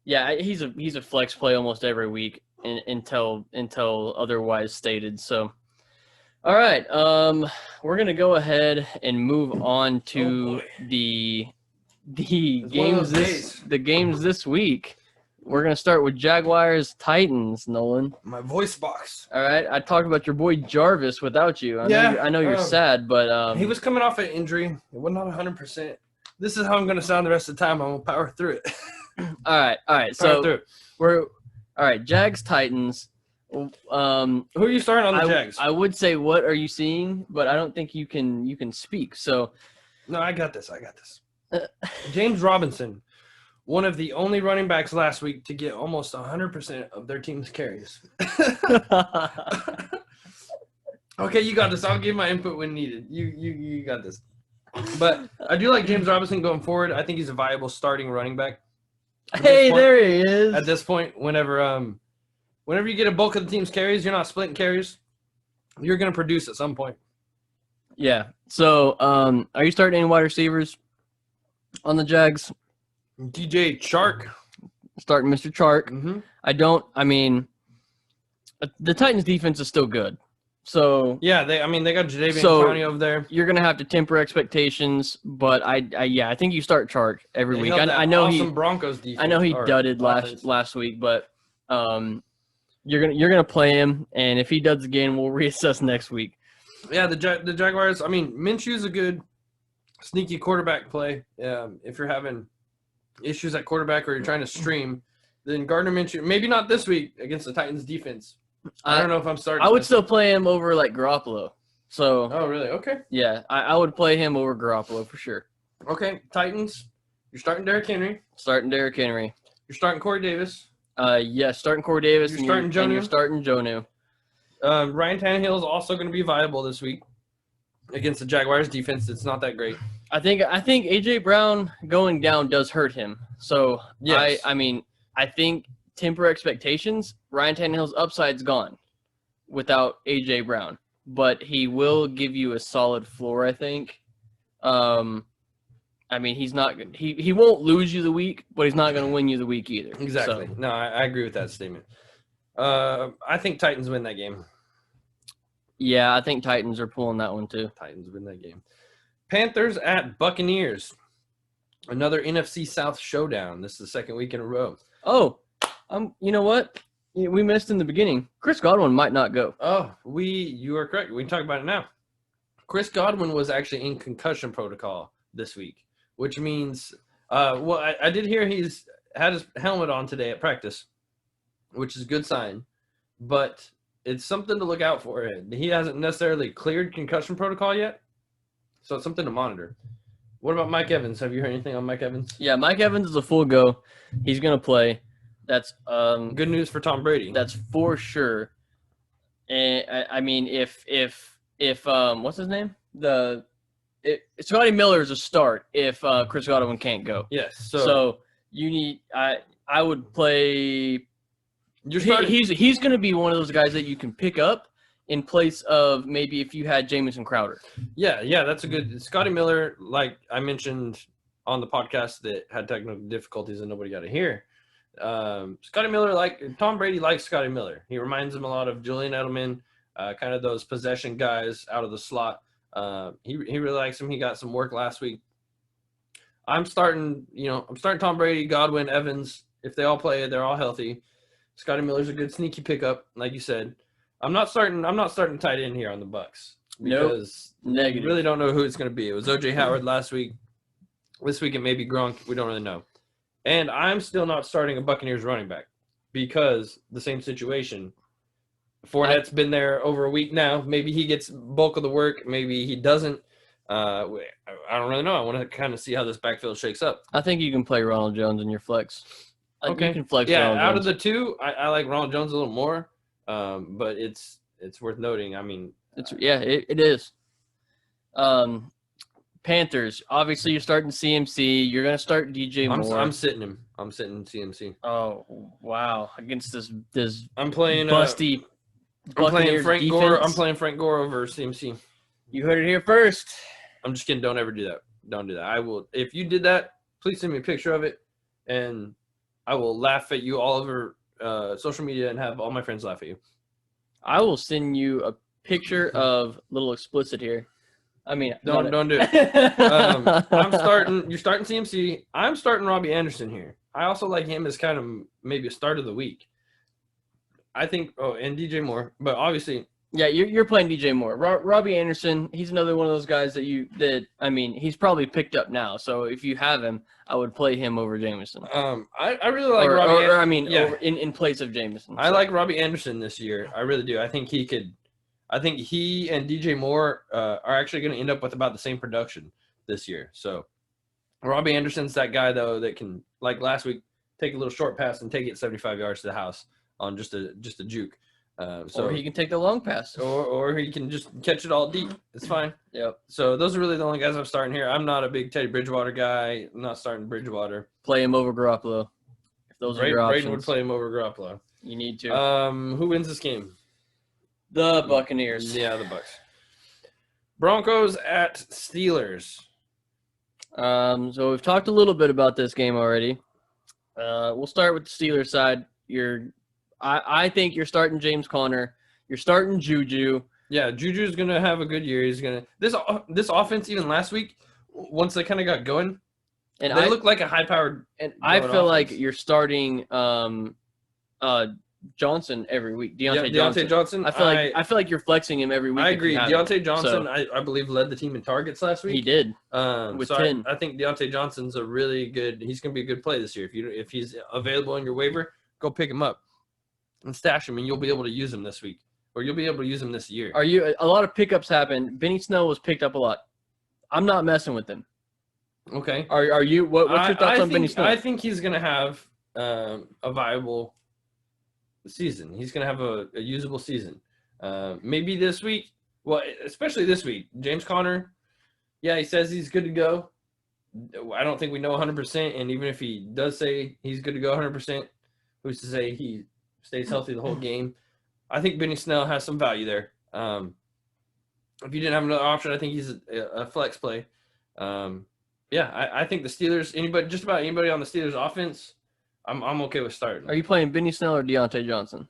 yeah, he's a flex play almost every week until otherwise stated. So. All right, we're gonna go ahead and move on to the games this week. We're gonna start with Jaguars Titans. Nolan, My voice box. all right, I talked about your boy Jarvis without you. I know you're sad, but he was coming off an injury. It was not 100%. This is how I'm gonna sound the rest of the time. I'm gonna power through it. all right. So we're all right. Jags Titans. Who are you starting on the Jags? I would say, what are you seeing? But I don't think you can speak. So, no, I got this. James Robinson, one of the only running backs last week to get almost 100% of their team's carries. Okay, you got this. I'll give my input when needed. You got this. But I do like James Robinson going forward. I think he's a viable starting running back. Hey, there he is. At this point, whenever you get a bulk of the team's carries, you're not splitting carries. You're going to produce at some point. Yeah. So, are you starting any wide receivers on the Jags? DJ Chark. Starting Mr. Chark. Mm-hmm. The Titans defense is still good. So yeah, they got Jadeveon Clowney over there. You're gonna have to temper expectations, but I think you start Chark every week. I know awesome Broncos defense. I know he dudded last week, but you're gonna play him, and if he does again, we'll reassess next week. Yeah, the Jaguars. I mean, Minshew's a good sneaky quarterback play. If you're having issues at quarterback or you're trying to stream, then Gardner Minshew. Maybe not this week against the Titans defense. I don't know if I'm starting. I would still play him over like Garoppolo. So. Oh really? Okay. Yeah, I would play him over Garoppolo for sure. Okay, Titans. You're starting Derrick Henry. You're starting Corey Davis. Yeah, starting Corey Davis. You're starting Jonnu. You're starting Jonnu. Ryan Tannehill is also going to be viable this week against the Jaguars defense. It's not that great. I think AJ Brown going down does hurt him. So yes. I think temper expectations. Ryan Tannehill's upside's gone without AJ Brown, but he will give you a solid floor, I think. He's not. He won't lose you the week, but he's not going to win you the week either. Exactly. So. No, I agree with that statement. I think Titans win that game. Yeah, I think Titans are pulling that one too. Titans win that game. Panthers at Buccaneers. Another NFC South showdown. This is the second week in a row. Oh, you know what? We missed in the beginning. Chris Godwin might not go. Oh, you are correct. We can talk about it now. Chris Godwin was actually in concussion protocol this week, which means, I did hear he's had his helmet on today at practice, which is a good sign, but it's something to look out for. He hasn't necessarily cleared concussion protocol yet, so it's something to monitor. What about Mike Evans? Have you heard anything on Mike Evans? Yeah, Mike Evans is a full go. He's going to play. That's good news for Tom Brady. That's for sure. And if what's his name? Scotty Miller is a start if Chris Godwin can't go. Yes. So you need. I would play. He's going to be one of those guys that you can pick up in place of maybe if you had Jamison Crowder. Yeah, that's a good. Scotty Miller, like I mentioned on the podcast that had technical difficulties and nobody got to hear. Scotty Miller, Tom Brady likes Scotty Miller. He reminds him a lot of Julian Edelman, kind of those possession guys out of the slot. He really likes him. He got some work last week. I'm starting Tom Brady, Godwin, Evans. If they all play, they're all healthy. Scotty Miller's a good sneaky pickup, like you said. I'm not starting tight end here on the Bucks because Negative. we really don't know who it's going to be. It was OJ Howard last week. This week it may be Gronk. We don't really know. And I'm still not starting a Buccaneers running back because the same situation. Fournette's been there over a week now. Maybe he gets bulk of the work. Maybe he doesn't. I don't really know. I want to kind of see how this backfield shakes up. I think you can play Ronald Jones in your flex. Okay. You can flex Yeah, Ronald out Jones. of the two, I like Ronald Jones a little more. But it's worth noting. I mean, it is. Panthers. Obviously, you're starting CMC. You're gonna start DJ Moore. I'm sitting him. I'm sitting CMC. Oh wow! Against this I'm playing busty. I'm playing Frank Gore. defense. I'm playing Frank Gore over CMC. You heard it here first. I'm just kidding. Don't ever do that. Don't do that. I will. If you did that, please send me a picture of it, and I will laugh at you all over social media and have all my friends laugh at you. I will send you a picture of little explicit here. I mean, don't do it. You're starting CMC. I'm starting Robbie Anderson here. I also like him as kind of maybe a start of the week. I think. Oh, and DJ Moore, but obviously. Yeah, you're playing DJ Moore. Robbie Anderson, he's another one of those guys he's probably picked up now. So if you have him, I would play him over Jameson. I really like Robbie. Over in place of Jameson. I like Robbie Anderson this year. I really do. I think he and DJ Moore are actually going to end up with about the same production this year. So Robbie Anderson's that guy though that can, like last week, take a little short pass and take it 75 yards to the house on just a juke. Or he can take the long pass. Or he can just catch it all deep. It's fine. Yep. So those are really the only guys I'm starting here. I'm not a big Teddy Bridgewater guy. I'm not starting Bridgewater. Play him over Garoppolo. If those are your options. Brayden would play him over Garoppolo. You need to. Who wins this game? The Buccaneers. Yeah, the Bucs. Broncos at Steelers. So we've talked a little bit about this game already. We'll start with the Steelers side. I think you're starting James Conner. You're starting Juju. Yeah, Juju's gonna have a good year. He's gonna this offense even last week, once they kind of got going, and they look like a high-powered. And I feel like you're starting Johnson every week. Deontay Johnson. I feel like you're flexing him every week. I agree. Deontay Johnson, I believe, led the team in targets last week. He did. With 10. I think Deontay Johnson's a really good. He's gonna be a good play this year. If he's available in your waiver, go pick him up and stash him, and you'll be able to use him this week, or you'll be able to use him this year. A lot of pickups happen. Benny Snell was picked up a lot. I'm not messing with him. Okay. Are you? What's your thoughts on Benny Snell? I think he's going to have a viable season. He's going to have a usable season. Maybe this week. Well, especially this week. James Conner, yeah, he says he's good to go. I don't think we know 100%, and even if he does say he's good to go 100%, who's to say he stays healthy the whole game? I think Benny Snell has some value there. If you didn't have another option, I think he's a flex play. I think the Steelers, just about anybody on the Steelers offense, I'm okay with starting. Are you playing Benny Snell or Deontay Johnson?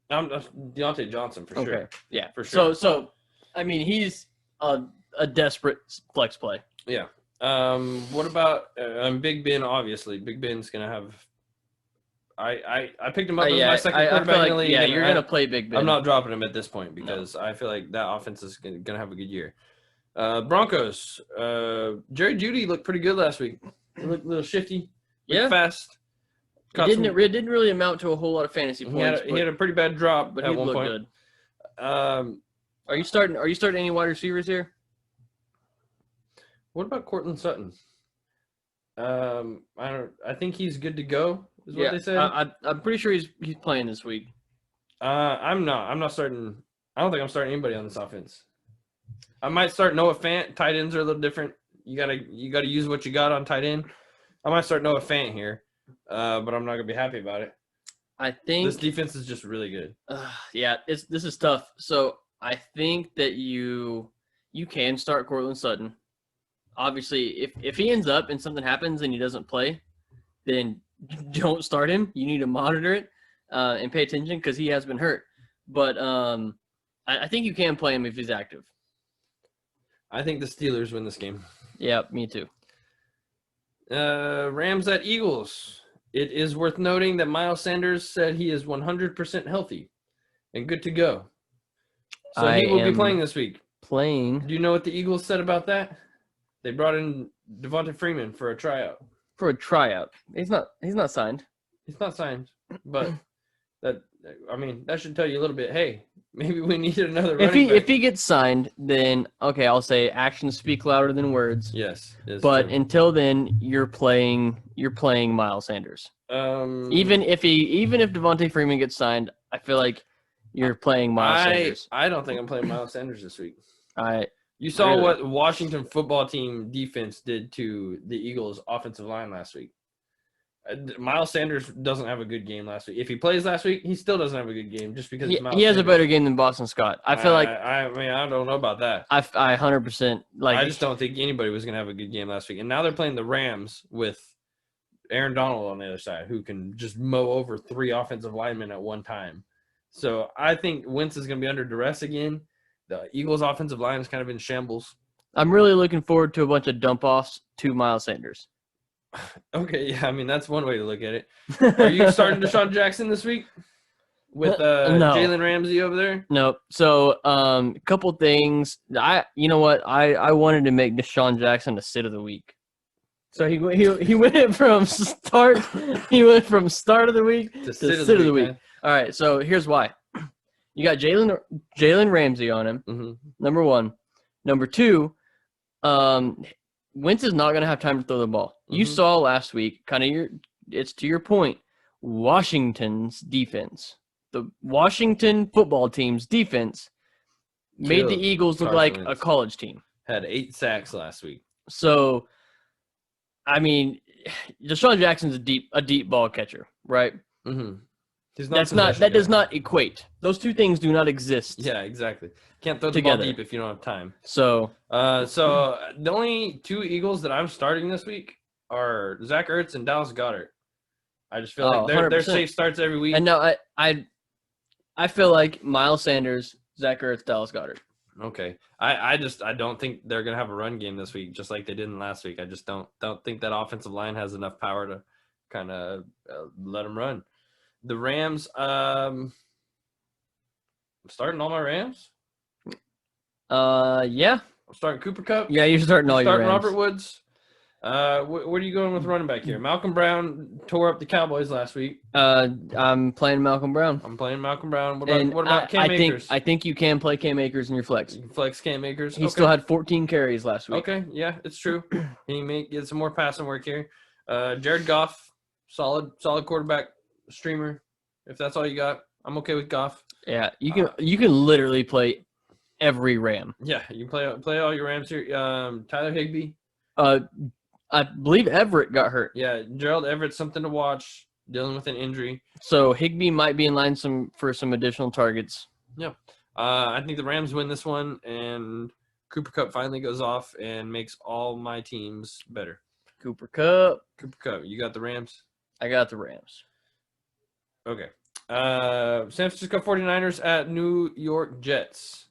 I'm Deontay Johnson for sure. Yeah, for sure. So I mean, he's a desperate flex play. Yeah. What about Big Ben? Obviously, Big Ben's gonna have. I picked him up as my second quarterback in the league. Yeah, you're gonna play Big Ben. I'm not dropping him at this point because I feel like that offense is gonna have a good year. Broncos. Jerry Jeudy looked pretty good last week. He looked a little shifty. Fast. It didn't really amount to a whole lot of fantasy points. He had a pretty bad drop, but at he one looked point. Good. Are you starting any wide receivers here? What about Cortland Sutton? I think he's good to go. Is what they said. I'm pretty sure he's playing this week. I'm not starting. I don't think I'm starting anybody on this offense. I might start Noah Fant. Tight ends are a little different. You gotta use what you got on tight end. I might start Noah Fant here, but I'm not gonna be happy about it. I think this defense is just really good. This is tough. So I think that you can start Cortland Sutton. Obviously, if he ends up and something happens and he doesn't play, then don't start him. You need to monitor it and pay attention because he has been hurt. But I think you can play him if he's active. I think the Steelers win this game. Yeah, me too. Rams at Eagles. It is worth noting that Miles Sanders said he is 100% healthy. and good to go. So he will be playing this week. Playing. Do you know what the Eagles said about that? They brought in Devonta Freeman for a tryout. For a tryout. He's not signed. He's not signed, but that should tell you a little bit. Hey, maybe we need another running back. If he gets signed, then okay, I'll say actions speak louder than words. Yes, but true. Until then, you're playing Miles Sanders. Even if Devonta Freeman gets signed, I feel like you're playing Miles Sanders. I don't think I'm playing Miles Sanders this week. You saw really? What Washington football team defense did to the Eagles offensive line last week. Miles Sanders doesn't have a good game last week. If he plays last week, he still doesn't have a good game just because he has a better game than Boston Scott. I feel like I don't know about that. I 100% like. I just don't think anybody was going to have a good game last week. And now they're playing the Rams with Aaron Donald on the other side, who can just mow over 3 offensive linemen at one time. So I think Wentz is going to be under duress again. The Eagles' offensive line is kind of in shambles. I'm really looking forward to a bunch of dump-offs to Miles Sanders. Okay, yeah, that's one way to look at it. Are you starting Deshaun Jackson this week with No. Jalen Ramsey over there? No. So, a couple things. You know what? I wanted to make Deshaun Jackson a sit of the week. So he went from start. He went from start of the week to sit of the week. All right. So here's why. You got Jalen Ramsey on him. Mm-hmm. Number one. Number two. Wentz is not going to have time to throw the ball. Mm-hmm. You saw last week, it's to your point, Washington's defense. The Washington football team's defense made the Eagles look like a college team. Had 8 sacks last week. So, Deshaun Jackson's a deep ball catcher, right? Mm-hmm. That does not equate. Those two things do not exist. Yeah, exactly. Can't throw the ball deep if you don't have time. So the only 2 Eagles that I'm starting this week are Zach Ertz and Dallas Goedert. I just feel like they're safe starts every week. And now I feel like Miles Sanders, Zach Ertz, Dallas Goedert. Okay. I don't think they're gonna have a run game this week, just like they didn't last week. I just don't think that offensive line has enough power to kind of let them run. The Rams, I'm starting all my Rams. Yeah. I'm starting Cooper Kupp. Yeah, you're starting all your Rams. Robert Woods. Where are you going with running back here? Malcolm Brown tore up the Cowboys last week. I'm playing Malcolm Brown. I'm playing Malcolm Brown. What about Cam Akers? I think you can play Cam Akers in your flex. You can flex Cam Akers. He still had 14 carries last week. Okay, yeah, it's true. He may get some more passing work here. Jared Goff, solid quarterback streamer. If that's all you got, I'm okay with Goff. Yeah, you can literally play every Ram. Yeah, you can play all your Rams here. Tyler Higbee. I believe Everett got hurt. Yeah, Gerald Everett's something to watch, dealing with an injury. So Higbee might be in line for some additional targets. Yeah. I think the Rams win this one, and Cooper Kupp finally goes off and makes all my teams better. Cooper Kupp. You got the Rams? I got the Rams. Okay. San Francisco 49ers at New York Jets.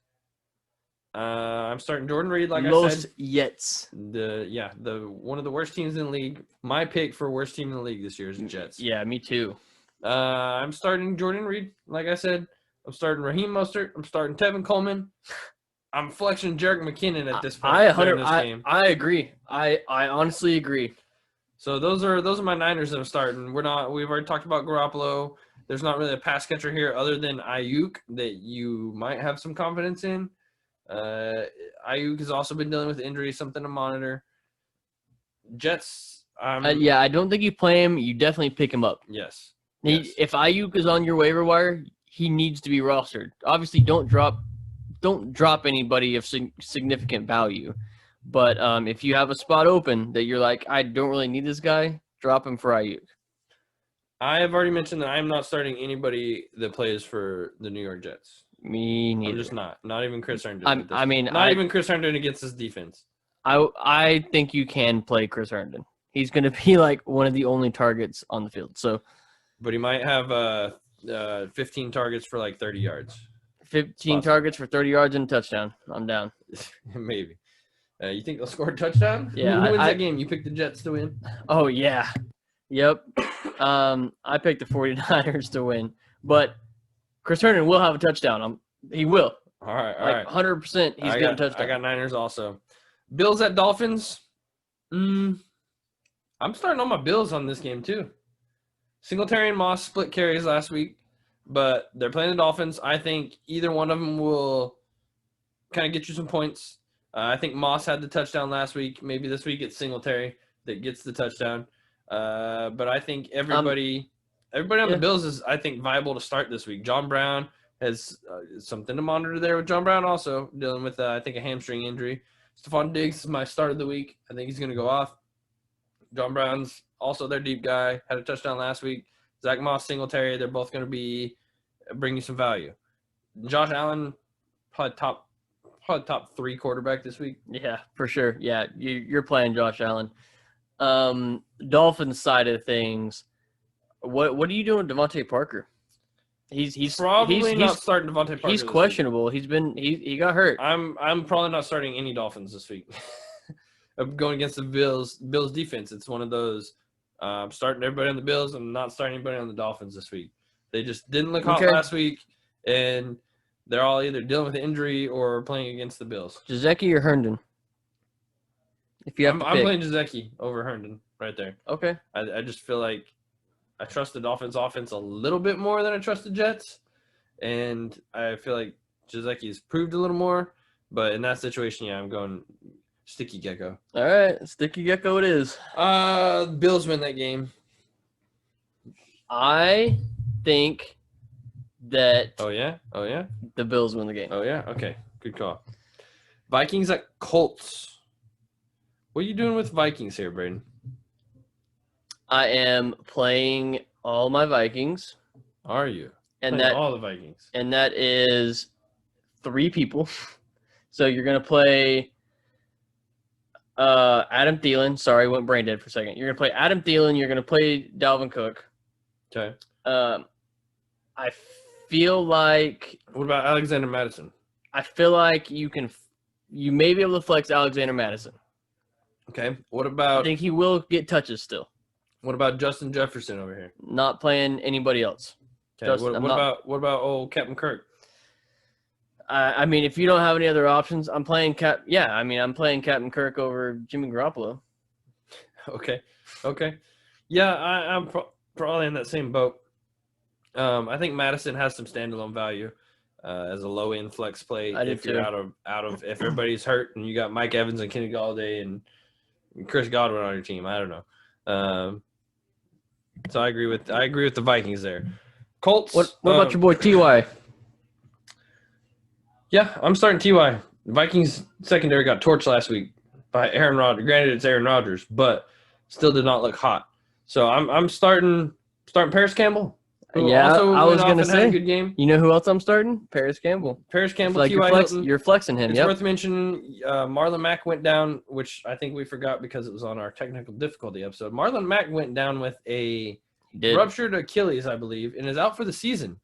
I'm starting Jordan Reed, like I said. Jets. The one of the worst teams in the league. My pick for worst team in the league this year is the Jets. Yeah, me too. I'm starting Jordan Reed, like I said. I'm starting Raheem Mostert. I'm starting Tevin Coleman. I'm flexing Jerick McKinnon at this point. I agree. I honestly agree. So those are my Niners that I'm starting. We've already talked about Garoppolo. There's not really a pass catcher here other than Ayuk that you might have some confidence in. Ayuk has also been dealing with injuries, something to monitor. Jets. I don't think you play him. You definitely pick him up. Yes. If Ayuk is on your waiver wire, he needs to be rostered. Obviously, don't drop anybody of significant value. But if you have a spot open that you're like, I don't really need this guy, drop him for Ayuk. I have already mentioned that I'm not starting anybody that plays for the New York Jets. Me neither. I'm just not. Not even Chris Herndon. Even Chris Herndon against his defense. I think you can play Chris Herndon. He's going to be like one of the only targets on the field. But he might have 15 targets for like 30 yards. 15 targets for 30 yards and a touchdown. I'm down. Maybe. You think they'll score a touchdown? Yeah. Who wins that game? You picked the Jets to win? Oh, yeah. Yep. I picked the 49ers to win. But Chris Herndon will have a touchdown. He will. All right. 100%. He's getting a touchdown. I got Niners also. Bills at Dolphins. I'm starting on my Bills on this game too. Singletary and Moss split carries last week, but they're playing the Dolphins. I think either one of them will kind of get you some points. I think Moss had the touchdown last week. Maybe this week it's Singletary that gets the touchdown. But I think everybody on the Bills is, I think, viable to start this week. John Brown has something to monitor there with John Brown also, dealing with, I think, a hamstring injury. Stephon Diggs is my start of the week. I think he's going to go off. John Brown's also their deep guy. Had a touchdown last week. Zach Moss, Singletary, they're both going to be bring you some value. Josh Allen, probably top 3 quarterback this week. Yeah, for sure. Yeah, you're playing Josh Allen. Dolphins side of things, what are you doing with Devontae Parker? He's probably not starting Devontae Parker. He's questionable. He got hurt. I'm probably not starting any Dolphins this week. I'm going against the Bills defense. It's one of those. I'm starting everybody on the Bills. I'm not starting anybody on the Dolphins this week. They just didn't look hot last week, and they're all either dealing with an injury or playing against the Bills. Gesicki or Herndon? If you have I'm playing Gesicki over Herndon right there. Okay. I just feel like I trust the Dolphins offense a little bit more than I trust the Jets, and I feel like Gesicki's proved a little more. But in that situation, yeah, I'm going Sticky Gecko. All right, Sticky Gecko it is. Bills win that game. I think that. Oh yeah. The Bills win the game. Oh yeah. Okay. Good call. Vikings at Colts. What are you doing with Vikings here, Brayden? I am playing all my Vikings. Are you? And playing all the Vikings. And that is 3 people. So you're gonna play Adam Thielen. Sorry, went brain dead for a second. You're gonna play Adam Thielen. You're gonna play Dalvin Cook. Okay. I feel like. What about Alexander Madison? I feel like you may be able to flex Alexander Madison. Okay. What about? I think he will get touches still. What about Justin Jefferson over here? Not playing anybody else. Okay. What about old Captain Kirk? I mean, if you don't have any other options, I'm playing I'm playing Captain Kirk over Jimmy Garoppolo. Okay. Yeah, I'm probably in that same boat. I think Madison has some standalone value as a low end flex play. If you're out of if everybody's hurt and you got Mike Evans and Kenny Galladay and Chris Godwin on your team, I don't know. So I agree with the Vikings there. Colts. What about your boy Ty? Yeah, I'm starting Ty. The Vikings secondary got torched last week by Aaron Rodgers. Granted, it's Aaron Rodgers, but still did not look hot. So I'm starting Paris Campbell. Yeah, I was going to say, a good game. You know who else I'm starting? Paris Campbell. Like you're flexing him. It's worth mentioning Marlon Mack went down, which I think we forgot because it was on our technical difficulty episode. Marlon Mack went down with a ruptured Achilles, I believe, and is out for the season.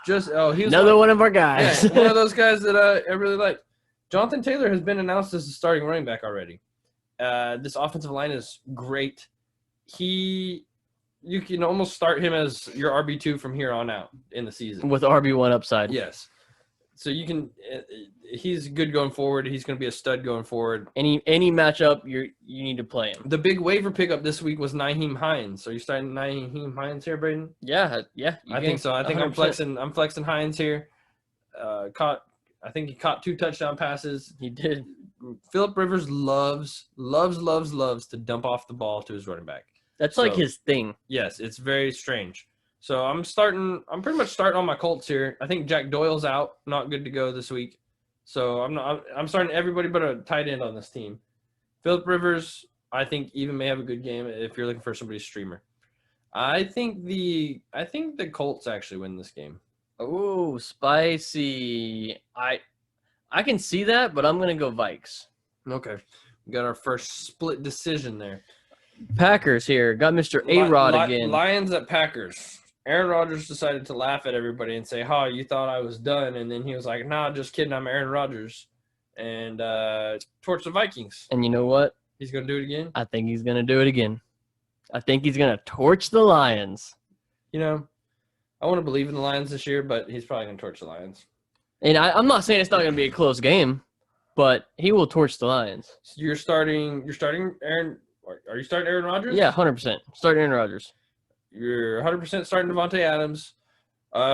He was another one of our guys. Yeah, one of those guys that I really like. Jonathan Taylor has been announced as the starting running back already. This offensive line is great. You can almost start him as your RB2 from here on out in the season. With RB1 upside. Yes. So you can he's good going forward. He's going to be a stud going forward. Any matchup you need to play him. The big waiver pickup this week was Nyheim Hines. So you're starting Nyheim Hines here, Brayden? Yeah. I think so. I think 100%. I'm flexing Hines here. I think he caught 2 touchdown passes. He did. Phillip Rivers loves to dump off the ball to his running back. That's like his thing. Yes, it's very strange. So I'm pretty much starting on my Colts here. I think Jack Doyle's out, not good to go this week. So I'm starting everybody but a tight end on this team. Phillip Rivers, I think even may have a good game if you're looking for somebody's streamer. I think the Colts actually win this game. Oh, spicy. I can see that, but I'm going to go Vikes. Okay. We got our first split decision there. Packers here. Got Mr. A-Rod again. Lions at Packers. Aaron Rodgers decided to laugh at everybody and say, you thought I was done. And then he was like, nah, just kidding. I'm Aaron Rodgers. And torch the Vikings. And you know what? He's going to do it again? I think he's going to do it again. I think he's going to torch the Lions. You know, I want to believe in the Lions this year, but he's probably going to torch the Lions. And I'm not saying it's not going to be a close game, but he will torch the Lions. So you're starting Aaron. Are you starting Aaron Rodgers? Yeah, 100%. Start Aaron Rodgers. You're 100% starting Devontae Adams.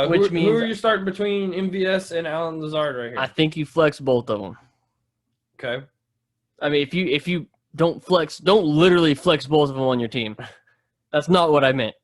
Which means who are you starting between MVS and Alan Lazard right here? I think you flex both of them. Okay. I mean, if you don't literally flex both of them on your team. That's not what I meant.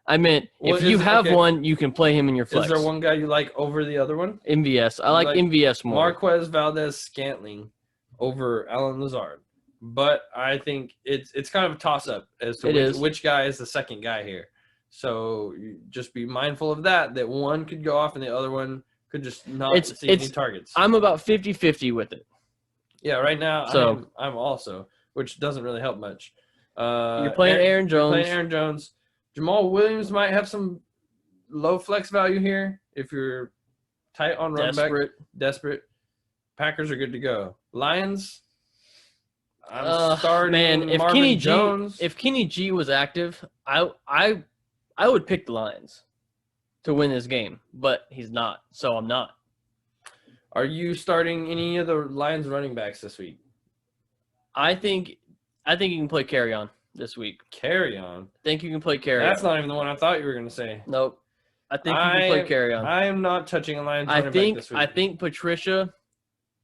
I meant if you have one, you can play him in your flex. Is there one guy you like over the other one? MVS. I like MVS more. Marquez Valdez-Scantling over Alan Lazard. But I think it's kind of a toss-up as to which guy is the second guy here. So you just be mindful of that one could go off and the other one could just not see any targets. I'm about 50-50 with it. Yeah, right now so, I'm also, which doesn't really help much. You're playing Aaron Jones. Jamal Williams might have some low flex value here if you're tight on running back. Desperate. Packers are good to go. Lions. I'm starting if Marvin Jones. If Kenny G was active, I would pick the Lions to win this game, but he's not, so I'm not. Are you starting any of the Lions running backs this week? I think you can play Carry On this week. Carry On? I think you can play Carry On. That's not even the one I thought you were going to say. Nope. I think you can play Carry On. I am not touching a Lions running back this week. I think Patricia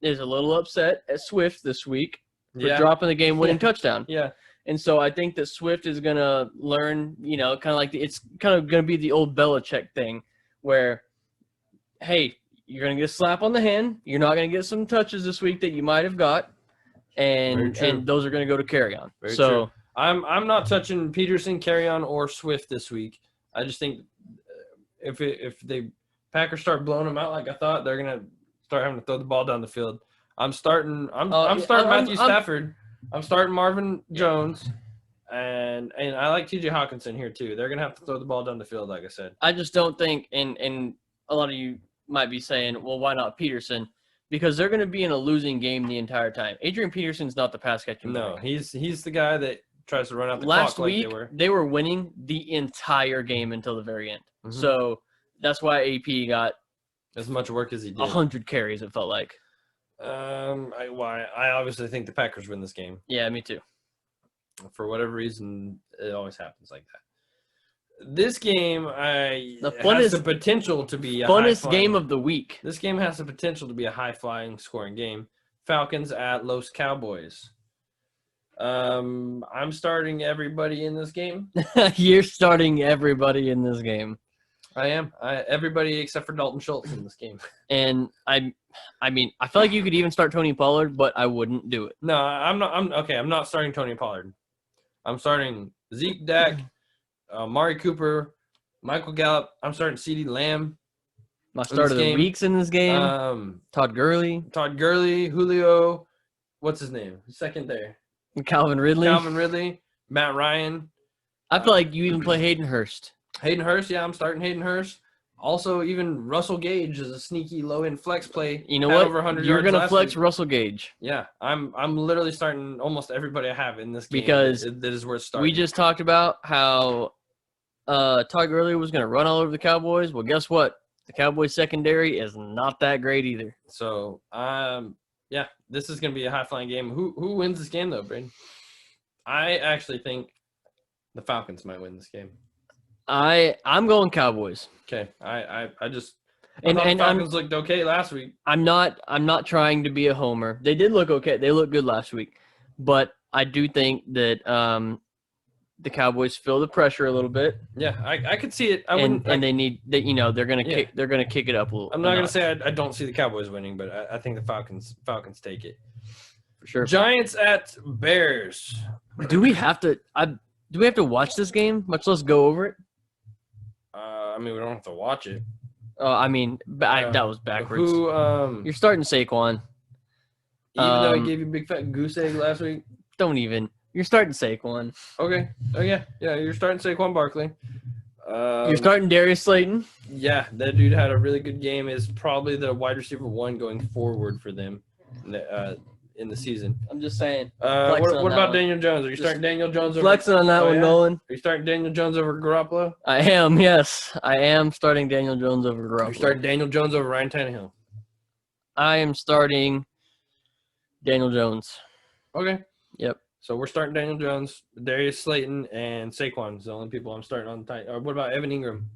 is a little upset at Swift this week for dropping the game-winning touchdown. Yeah. And so I think that Swift is going to learn, kind of like it's kind of going to be the old Belichick thing where, hey, you're going to get a slap on the hand. You're not going to get some touches this week that you might have got. And those are going to go to Carry On. Very true. I'm not touching Peterson, Carry On, or Swift this week. I just think if the Packers start blowing them out like I thought, they're going to start having to throw the ball down the field. I'm starting Matthew Stafford. I'm starting Marvin Jones, and I like T.J. Hawkinson here too. They're gonna have to throw the ball down the field, like I said. I just don't think, and a lot of you might be saying, well, why not Peterson? Because they're gonna be in a losing game the entire time. Adrian Peterson's not the pass catching. No, he's the guy that tries to run out the clock. Last week they were winning the entire game until the very end. Mm-hmm. So that's why AP got as much work as he did. 100 carries. It felt like. I obviously think the Packers win this game. Yeah, me too. For whatever reason, it always happens like that. This game, has the potential to be a funnest game of the week. This game has the potential to be a high-flying scoring game. Falcons at Los Cowboys. I'm starting everybody in this game. You're starting everybody in this game. I am. Everybody except for Dalton Schultz in this game. And I mean, I feel like you could even start Tony Pollard, but I wouldn't do it. No, I'm not. I'm not starting Tony Pollard. I'm starting Zeke, Dak, Amari Cooper, Michael Gallup. I'm starting CeeDee Lamb. My start of the week's in this game. Todd Gurley, Julio. What's his name? Second there. Calvin Ridley. Matt Ryan. I feel like you even play Hayden Hurst. Yeah, I'm starting Hayden Hurst. Also, even Russell Gage is a sneaky low-end flex play. You know what? Over 100 You're going to flex week. Russell Gage. Yeah, I'm literally starting almost everybody I have in this game. Because that is worth starting. We just talked about how Todd Gurley was going to run all over the Cowboys. Well, guess what? The Cowboys secondary is not that great either. So, yeah, this is going to be a high-flying game. Who wins this game, though, Brayden? I actually think the Falcons might win this game. I'm going Cowboys. Okay. I thought the Falcons looked okay last week. I'm not trying to be a homer. They did look okay. They looked good last week. But I do think that the Cowboys feel the pressure a little bit. Yeah, I could see it. And they need that, they're gonna kick it up a little. I'm not gonna say I don't see the Cowboys winning, but I think the Falcons take it. For sure. Giants at Bears. Do we have to watch this game, much less go over it? I mean, we don't have to watch it. That was backwards. You're starting Saquon. Even though he gave you a big fat goose egg last week? Don't even. You're starting Saquon. Okay. Oh, yeah. Yeah, you're starting Saquon Barkley. You're starting Darius Slayton. Yeah, that dude had a really good game. Is probably the wide receiver one going forward for them. in the season. I'm just saying. What about Daniel Jones? Are you starting Daniel Jones over? Flexing on that one, Nolan. Are you starting Daniel Jones over Garoppolo? I am, yes. I am starting Daniel Jones over Garoppolo. You're starting Daniel Jones over Ryan Tannehill. I am starting Daniel Jones. Okay. Yep. So we're starting Daniel Jones, Darius Slayton, and Saquon's the only people I'm starting on the tight. Or what about Evan Ingram?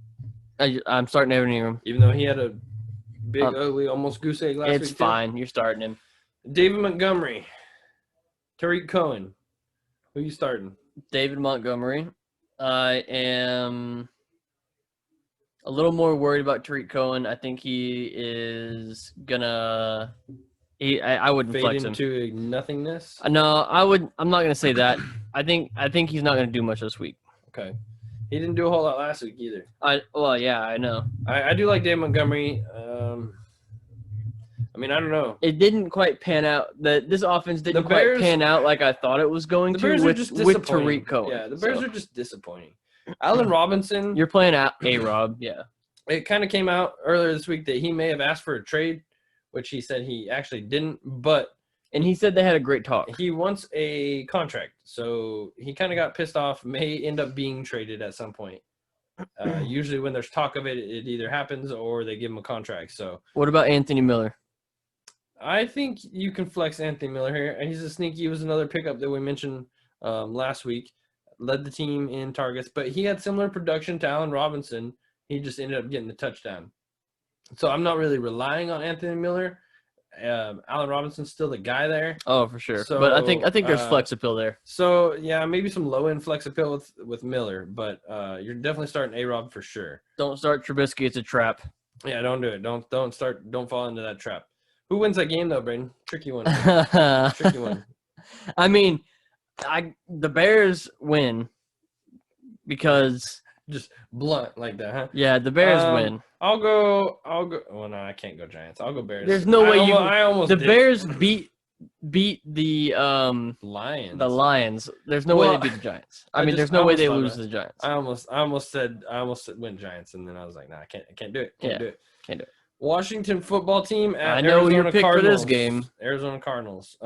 I'm starting Evan Ingram. Even though he had a big, ugly, almost goose egg last week. It's fine. You're starting him. David Montgomery, Tariq Cohen. Who you starting? David Montgomery. I am a little more worried about Tariq Cohen. I think he is gonna. I wouldn't Fade flex him into nothingness. No, I'm not gonna say that. I think he's not gonna do much this week. Okay. He didn't do a whole lot last week either. Yeah, I know. I do like David Montgomery. I mean, I don't know. It didn't quite pan out. This offense didn't quite pan out like I thought it was going to with Tariq Cohen. Yeah, the Bears are just disappointing. Allen Robinson. You're playing A-Rob, yeah. It kind of came out earlier this week that he may have asked for a trade, which he said he actually didn't, and he said they had a great talk. He wants a contract, so he kind of got pissed off, may end up being traded at some point. Usually when there's talk of it, it either happens or they give him a contract. So what about Anthony Miller? I think you can flex Anthony Miller here, and he's a sneaky. He was another pickup that we mentioned last week. Led the team in targets, but he had similar production to Allen Robinson. He just ended up getting the touchdown. So I'm not really relying on Anthony Miller. Allen Robinson's still the guy there. Oh, for sure. So, but I think there's flex appeal there. So yeah, maybe some low end flex appeal with Miller, but you're definitely starting A-Rob for sure. Don't start Trubisky. It's a trap. Yeah, don't do it. Don't fall into that trap. Who wins that game though, Brayden? Tricky one. Tricky one. I mean, the Bears win because just blunt like that, huh? Yeah, the Bears win. I'll go. Well, no, I can't go Giants. I'll go Bears. There's no way I almost the did. Bears beat the Lions. The Lions. There's no way they beat the Giants. There's no way they lose to the Giants. I almost said win Giants, and then I was like, nah, I can't do it. Can't do it. Washington football team at Arizona your pick Cardinals. for this game. Arizona Cardinals.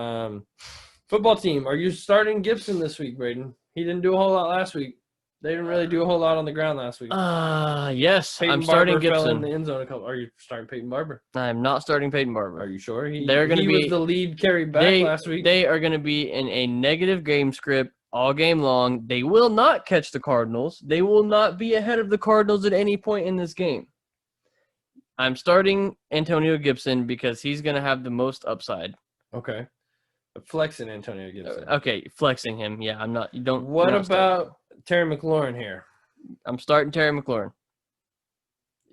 Football team. Are you starting Gibson this week, Brayden? He didn't do a whole lot last week. They didn't really do a whole lot on the ground last week. Yes, Peyton I'm starting Barber Gibson. fell in the end zone a couple. Are you starting Peyton Barber? I'm not starting Peyton Barber. Are you sure? He was the lead carry back last week. They are going to be in a negative game script all game long. They will not catch the Cardinals. They will not be ahead of the Cardinals at any point in this game. I'm starting Antonio Gibson because he's going to have the most upside. Okay. Flexing Antonio Gibson. Okay, flexing him. Yeah, I'm not. You don't. What about Terry McLaurin here? I'm starting Terry McLaurin.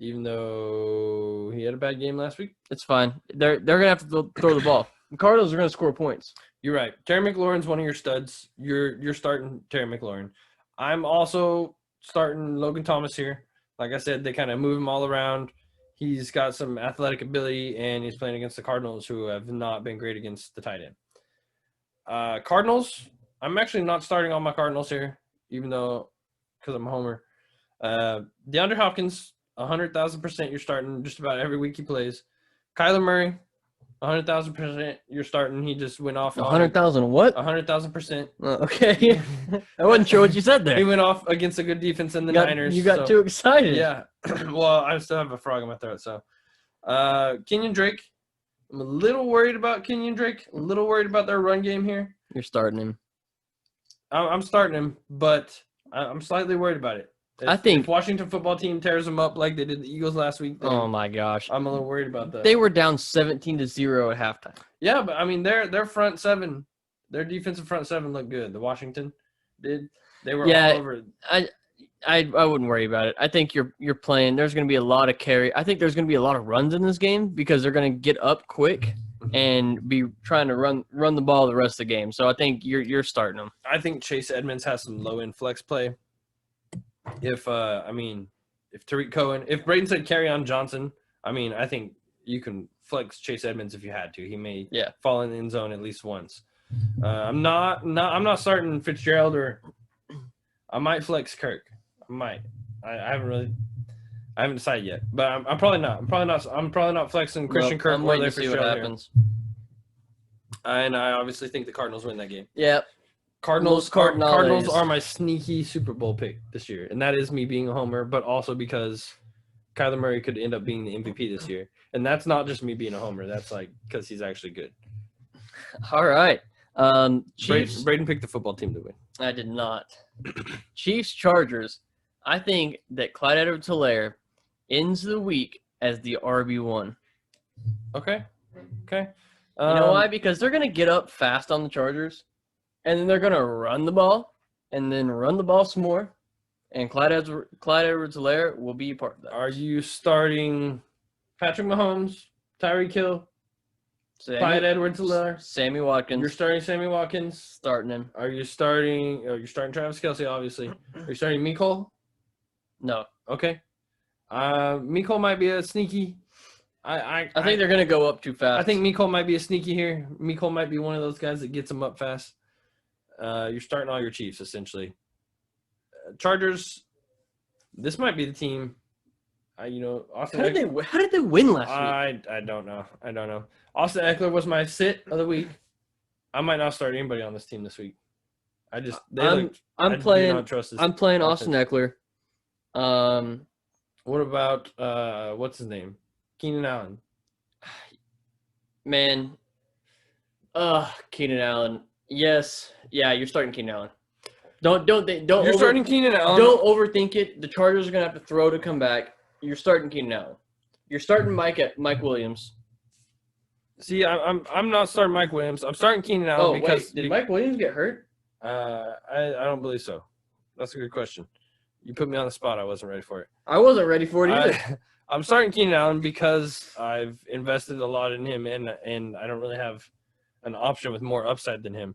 Even though he had a bad game last week? It's fine. They're going to have to throw the ball. The Cardinals are going to score points. You're right. Terry McLaurin's one of your studs. You're starting Terry McLaurin. I'm also starting Logan Thomas here. Like I said, they kind of move him all around. He's got some athletic ability, and he's playing against the Cardinals, who have not been great against the tight end. Cardinals, I'm actually not starting all my Cardinals here, even though because I'm a homer. DeAndre Hopkins, 100,000% you're starting just about every week he plays. Kyler Murray, 100,000% you're starting. He just went off. 100,000 what? 100,000%. Okay. I wasn't sure what you said there. He went off against a good defense in the Niners. You got too excited. Yeah. Well, I still have a frog in my throat. So, Kenyon Drake. I'm a little worried about Kenyon Drake. A little worried about their run game here. You're starting him. I'm starting him, but I'm slightly worried about it. If Washington football team tears them up like they did the Eagles last week. Oh my gosh. I'm a little worried about that. They were down 17-0 at halftime. Yeah, but I mean their front seven, their defensive front seven looked good. The Washington did. They were all over. I wouldn't worry about it. I think you're playing. There's going to be a lot of carry. I think there's going to be a lot of runs in this game because they're going to get up quick and be trying to run the ball the rest of the game. So I think you're starting them. I think Chase Edmonds has some low end flex play. If Tariq Cohen, if Brayden said carry on Johnson, I think you can flex Chase Edmonds if you had to. He may fall in the end zone at least once. I'm not starting Fitzgerald, or I might flex Kirk. I might. I haven't decided yet, but I'm probably not. I'm probably not flexing Christian Kirk. I'm waiting to see what happens. And I obviously think the Cardinals win that game. Yep. Cardinals Cardinals are my sneaky Super Bowl pick this year. And that is me being a homer, but also because Kyler Murray could end up being the MVP this year. And that's not just me being a homer. That's like because he's actually good. All right. Chiefs. Brayden picked the football team to win. I did not. Chiefs Chargers. I think that Clyde Edwards-Helaire ends the week as the RB1. Okay. You know why? Because they're going to get up fast on the Chargers, and then they're going to run the ball, and then run the ball some more, and Clyde Edwards-Helaire will be a part of that. Are you starting Patrick Mahomes, Tyreek Hill, Clyde Edwards-Helaire, Sammy Watkins? You're starting Sammy Watkins. Starting him. You're starting Travis Kelce, obviously. Are you starting Mecole? No. Okay. Mecole might be a sneaky. I think they're going to go up too fast. I think Mecole might be a sneaky here. Mecole might be one of those guys that gets them up fast. You're starting all your Chiefs, essentially. Chargers, this might be the team. Austin. How did they win last week? I don't know. Austin Eckler was my sit of the week. I might not start anybody on this team this week. I do not trust this I'm playing offense. Austin Eckler. What about what's his name? Keenan Allen. Man. Keenan Allen. Yes. Yeah, you're starting Keenan Allen. Starting Keenan Allen. Don't overthink it. The Chargers are gonna have to throw to come back. You're starting Keenan Allen. You're starting Mike Williams. See, I'm not starting Mike Williams. I'm starting Keenan Allen because did Mike Williams get hurt? I don't believe so. That's a good question. You put me on the spot. I wasn't ready for it. I wasn't ready for it either. I'm starting Keenan Allen because I've invested a lot in him, and I don't really have an option with more upside than him.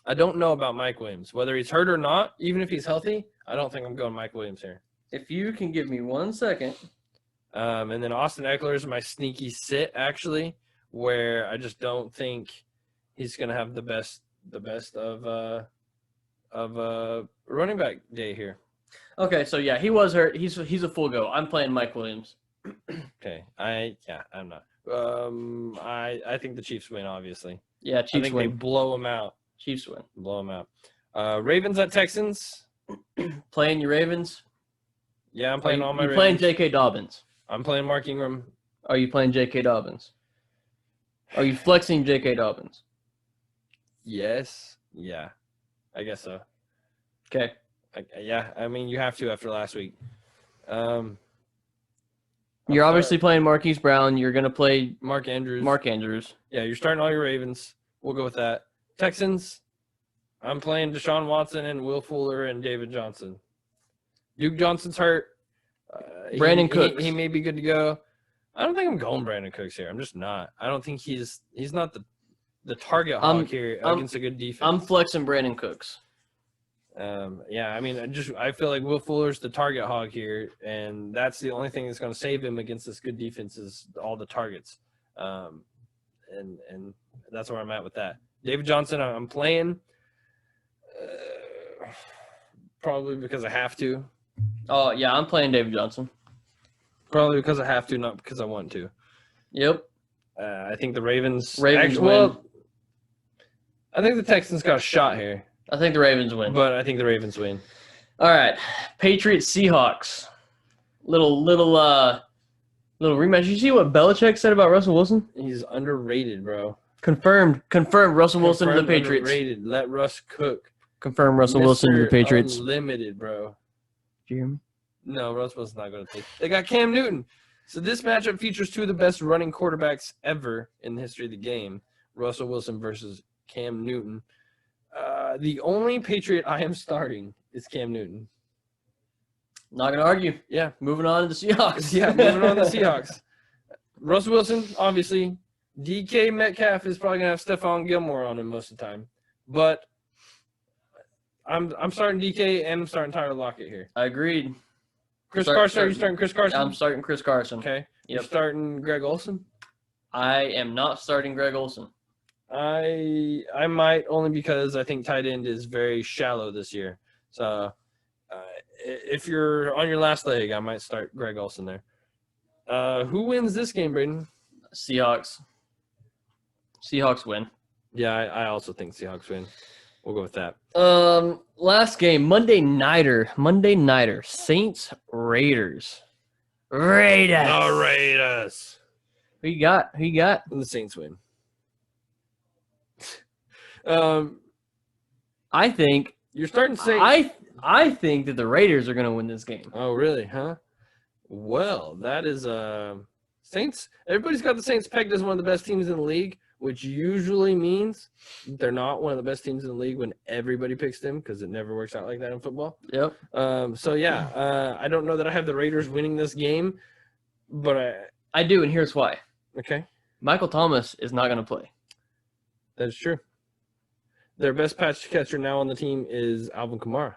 I don't know about Mike Williams. Whether he's hurt or not, even if he's healthy, I don't think I'm going Mike Williams here. If you can give me 1 second. And then Austin Eckler is my sneaky sit, actually, where I just don't think he's going to have the best of running back day here. Okay, so yeah, he was hurt. He's a full go. I'm playing Mike Williams. Okay, I'm not. I think the Chiefs win, obviously. Yeah, Chiefs win. They blow them out. Chiefs win. Blow them out. Ravens at Texans. Playing your Ravens. Yeah, I'm playing all my Ravens. Playing J.K. Dobbins. I'm playing Mark Ingram. Are you playing J.K. Dobbins? Are you flexing J.K. Dobbins? Yes. Yeah, I guess so. Okay. I mean, you have to after last week. You're obviously playing Marquise Brown. You're going to play Mark Andrews. Yeah, you're starting all your Ravens. We'll go with that. Texans, I'm playing Deshaun Watson and Will Fuller and David Johnson. Duke Johnson's hurt. Brandon Cooks. He may be good to go. I don't think I'm going Brandon Cooks here. I'm just not. I don't think he's not the target hog here against a good defense. I'm flexing Brandon Cooks. I mean, I feel like Will Fuller's the target hog here, and that's the only thing that's going to save him against this good defense is all the targets. And that's where I'm at with that. David Johnson, I'm playing probably because I have to. Oh, yeah, I'm playing David Johnson. Probably because I have to, not because I want to. Yep. I think the Ravens win. Well, I think the Texans got a shot here. I think the Ravens win. But I think the Ravens win. All right. Patriots Seahawks. Little rematch. You see what Belichick said about Russell Wilson? He's underrated, bro. Confirmed. Russell Wilson to the Patriots. Underrated. Let Russ cook. Confirmed Russell Wilson to the Patriots. Unlimited, bro. Do you hear me? No, Russ Wilson's not going to take. They got Cam Newton. So this matchup features two of the best running quarterbacks ever in the history of the game. Russell Wilson versus Cam Newton. The only Patriot I am starting is Cam Newton. Not going to argue. Yeah. Moving on to the Seahawks. Moving on to the Seahawks. Russell Wilson, obviously. DK Metcalf is probably going to have Stephon Gilmore on him most of the time. But I'm starting DK and I'm starting Tyler Lockett here. I agreed. Chris Carson, are you starting Chris Carson? I'm starting Chris Carson. Okay. Yep. You're starting Greg Olsen? I am not starting Greg Olsen. I might, only because I think tight end is very shallow this year. So if you're on your last leg, I might start Greg Olsen there. Who wins this game, Brayden? Seahawks. Seahawks win. Yeah, I also think Seahawks win. We'll go with that. Last game, Monday nighter. Saints Raiders. The Raiders. Who you got? And the Saints win. I think you're starting to say I think that the Raiders are going to win this game. Oh, really? Huh? Well, that is Saints. Everybody's got the Saints pegged as one of the best teams in the league, which usually means they're not one of the best teams in the league when everybody picks them, because it never works out like that in football. Yep. So yeah, I don't know that I have the Raiders winning this game, but I do, and here's why. Okay. Michael Thomas is not going to play. That is true. Their best pass catcher now on the team is Alvin Kamara.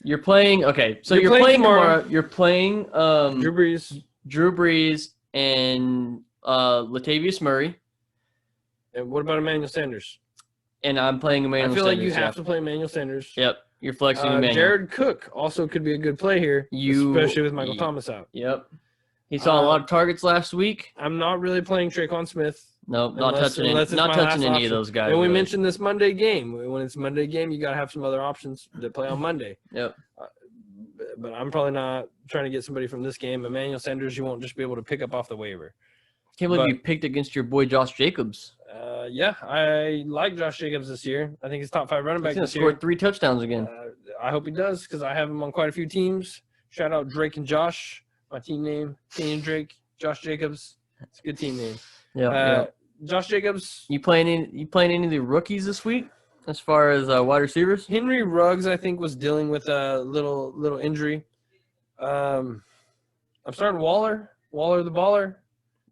You're playing okay, so you're playing Kamara. You're playing Drew Brees, and Latavius Murray. And what about Emmanuel Sanders? And I'm playing Emmanuel Sanders. I feel like you have to play Emmanuel Sanders. Yep, you're flexing Emmanuel. Jared Cook also could be a good play here, especially with Michael Thomas out. Yep. He saw a lot of targets last week. I'm not really playing Tre'Quan Smith. Nope, not touching any of those guys. And we mentioned this Monday game. When it's Monday game, you got to have some other options that play on Monday. Yep. But I'm probably not trying to get somebody from this game. Emmanuel Sanders, you won't just be able to pick up off the waiver. Can't believe you picked against your boy Josh Jacobs. Yeah, I like Josh Jacobs this year. I think he's top 5 running back this year. Scored 3 touchdowns again. I hope he does, because I have him on quite a few teams. Shout out Drake and Josh. My team name, Kenny and Drake, Josh Jacobs. It's a good team name. Yeah. Josh Jacobs. You playing any of the rookies this week as far as wide receivers? Henry Ruggs, I think, was dealing with a little injury. I'm starting Waller the baller.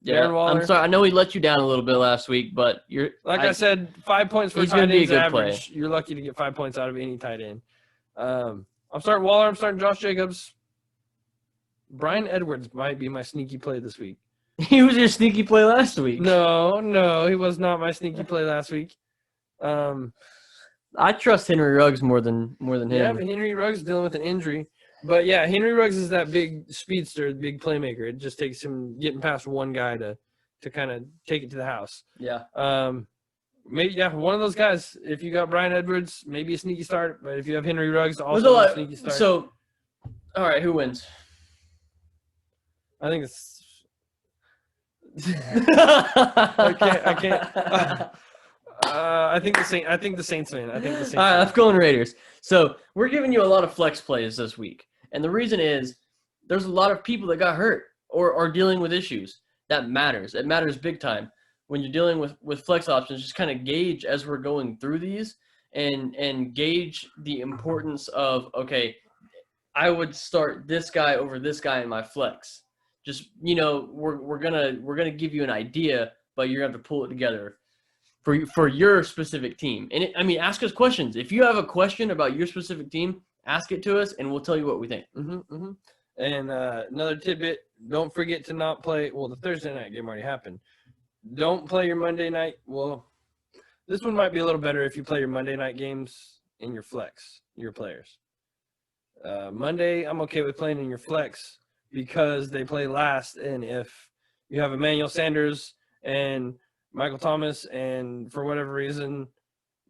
Yeah, I'm sorry. I know he let you down a little bit last week, but I said, 5 points for tight ends average. You're lucky to get 5 points out of any tight end. I'm starting Waller. I'm starting Josh Jacobs. Bryan Edwards might be my sneaky play this week. He was your sneaky play last week. No, he was not my sneaky play last week. I trust Henry Ruggs more than him. Yeah, but Henry Ruggs is dealing with an injury. But yeah, Henry Ruggs is that big speedster, big playmaker. It just takes him getting past one guy to kind of take it to the house. Yeah. Maybe one of those guys. If you got Bryan Edwards, maybe a sneaky start. But if you have Henry Ruggs, also a sneaky start. So, all right, who wins? I think it's. I can't. I think the Saints. I think the Saints win. All right, I'm going Raiders. So we're giving you a lot of flex plays this week, and the reason is there's a lot of people that got hurt or are dealing with issues. That matters. It matters big time when you're dealing with flex options. Just kind of gauge as we're going through these, and gauge the importance of, okay, I would start this guy over this guy in my flex. Just, we're gonna give you an idea, but you're gonna have to pull it together for your specific team. And ask us questions. If you have a question about your specific team, ask it to us, and we'll tell you what we think. And another tidbit: don't forget to not play. Well, the Thursday night game already happened. Don't play your Monday night. Well, this one might be a little better if you play your Monday night games in your flex, your players. Monday, I'm okay with playing in your flex, because they play last, and if you have Emmanuel Sanders and Michael Thomas, and for whatever reason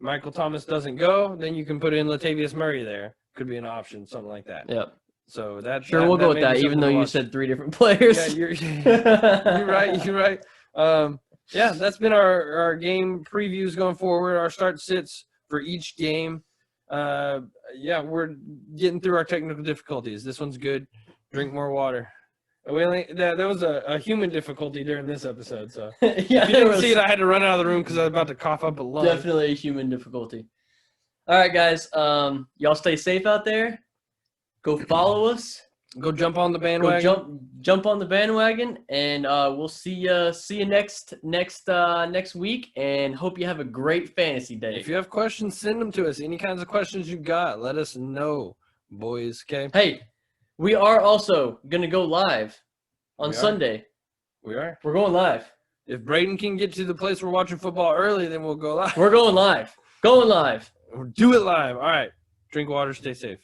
Michael Thomas doesn't go, then you can put in Latavius Murray there. Could be an option, something like that. Yep. So that we'll go with that, even though you said 3 different players. Yeah, you're right. You're right. Yeah, that's been our game previews going forward. Our start sits for each game. Yeah, we're getting through our technical difficulties. This one's good. Drink more water. There was a human difficulty during this episode, so yeah, if you didn't see it, I had to run out of the room because I was about to cough up a lung. Definitely a human difficulty. All right, guys. Y'all stay safe out there. Go follow us. Go jump on the bandwagon. Go jump on the bandwagon, and we'll see you next week. And hope you have a great fantasy day. If you have questions, send them to us. Any kinds of questions you got, let us know, boys. Okay. Hey, we are also gonna go live on Sunday. We're going live. If Brayden can get to the place we're watching football early, then we'll go live. We're going live. Going live. Do it live. All right. Drink water. Stay safe.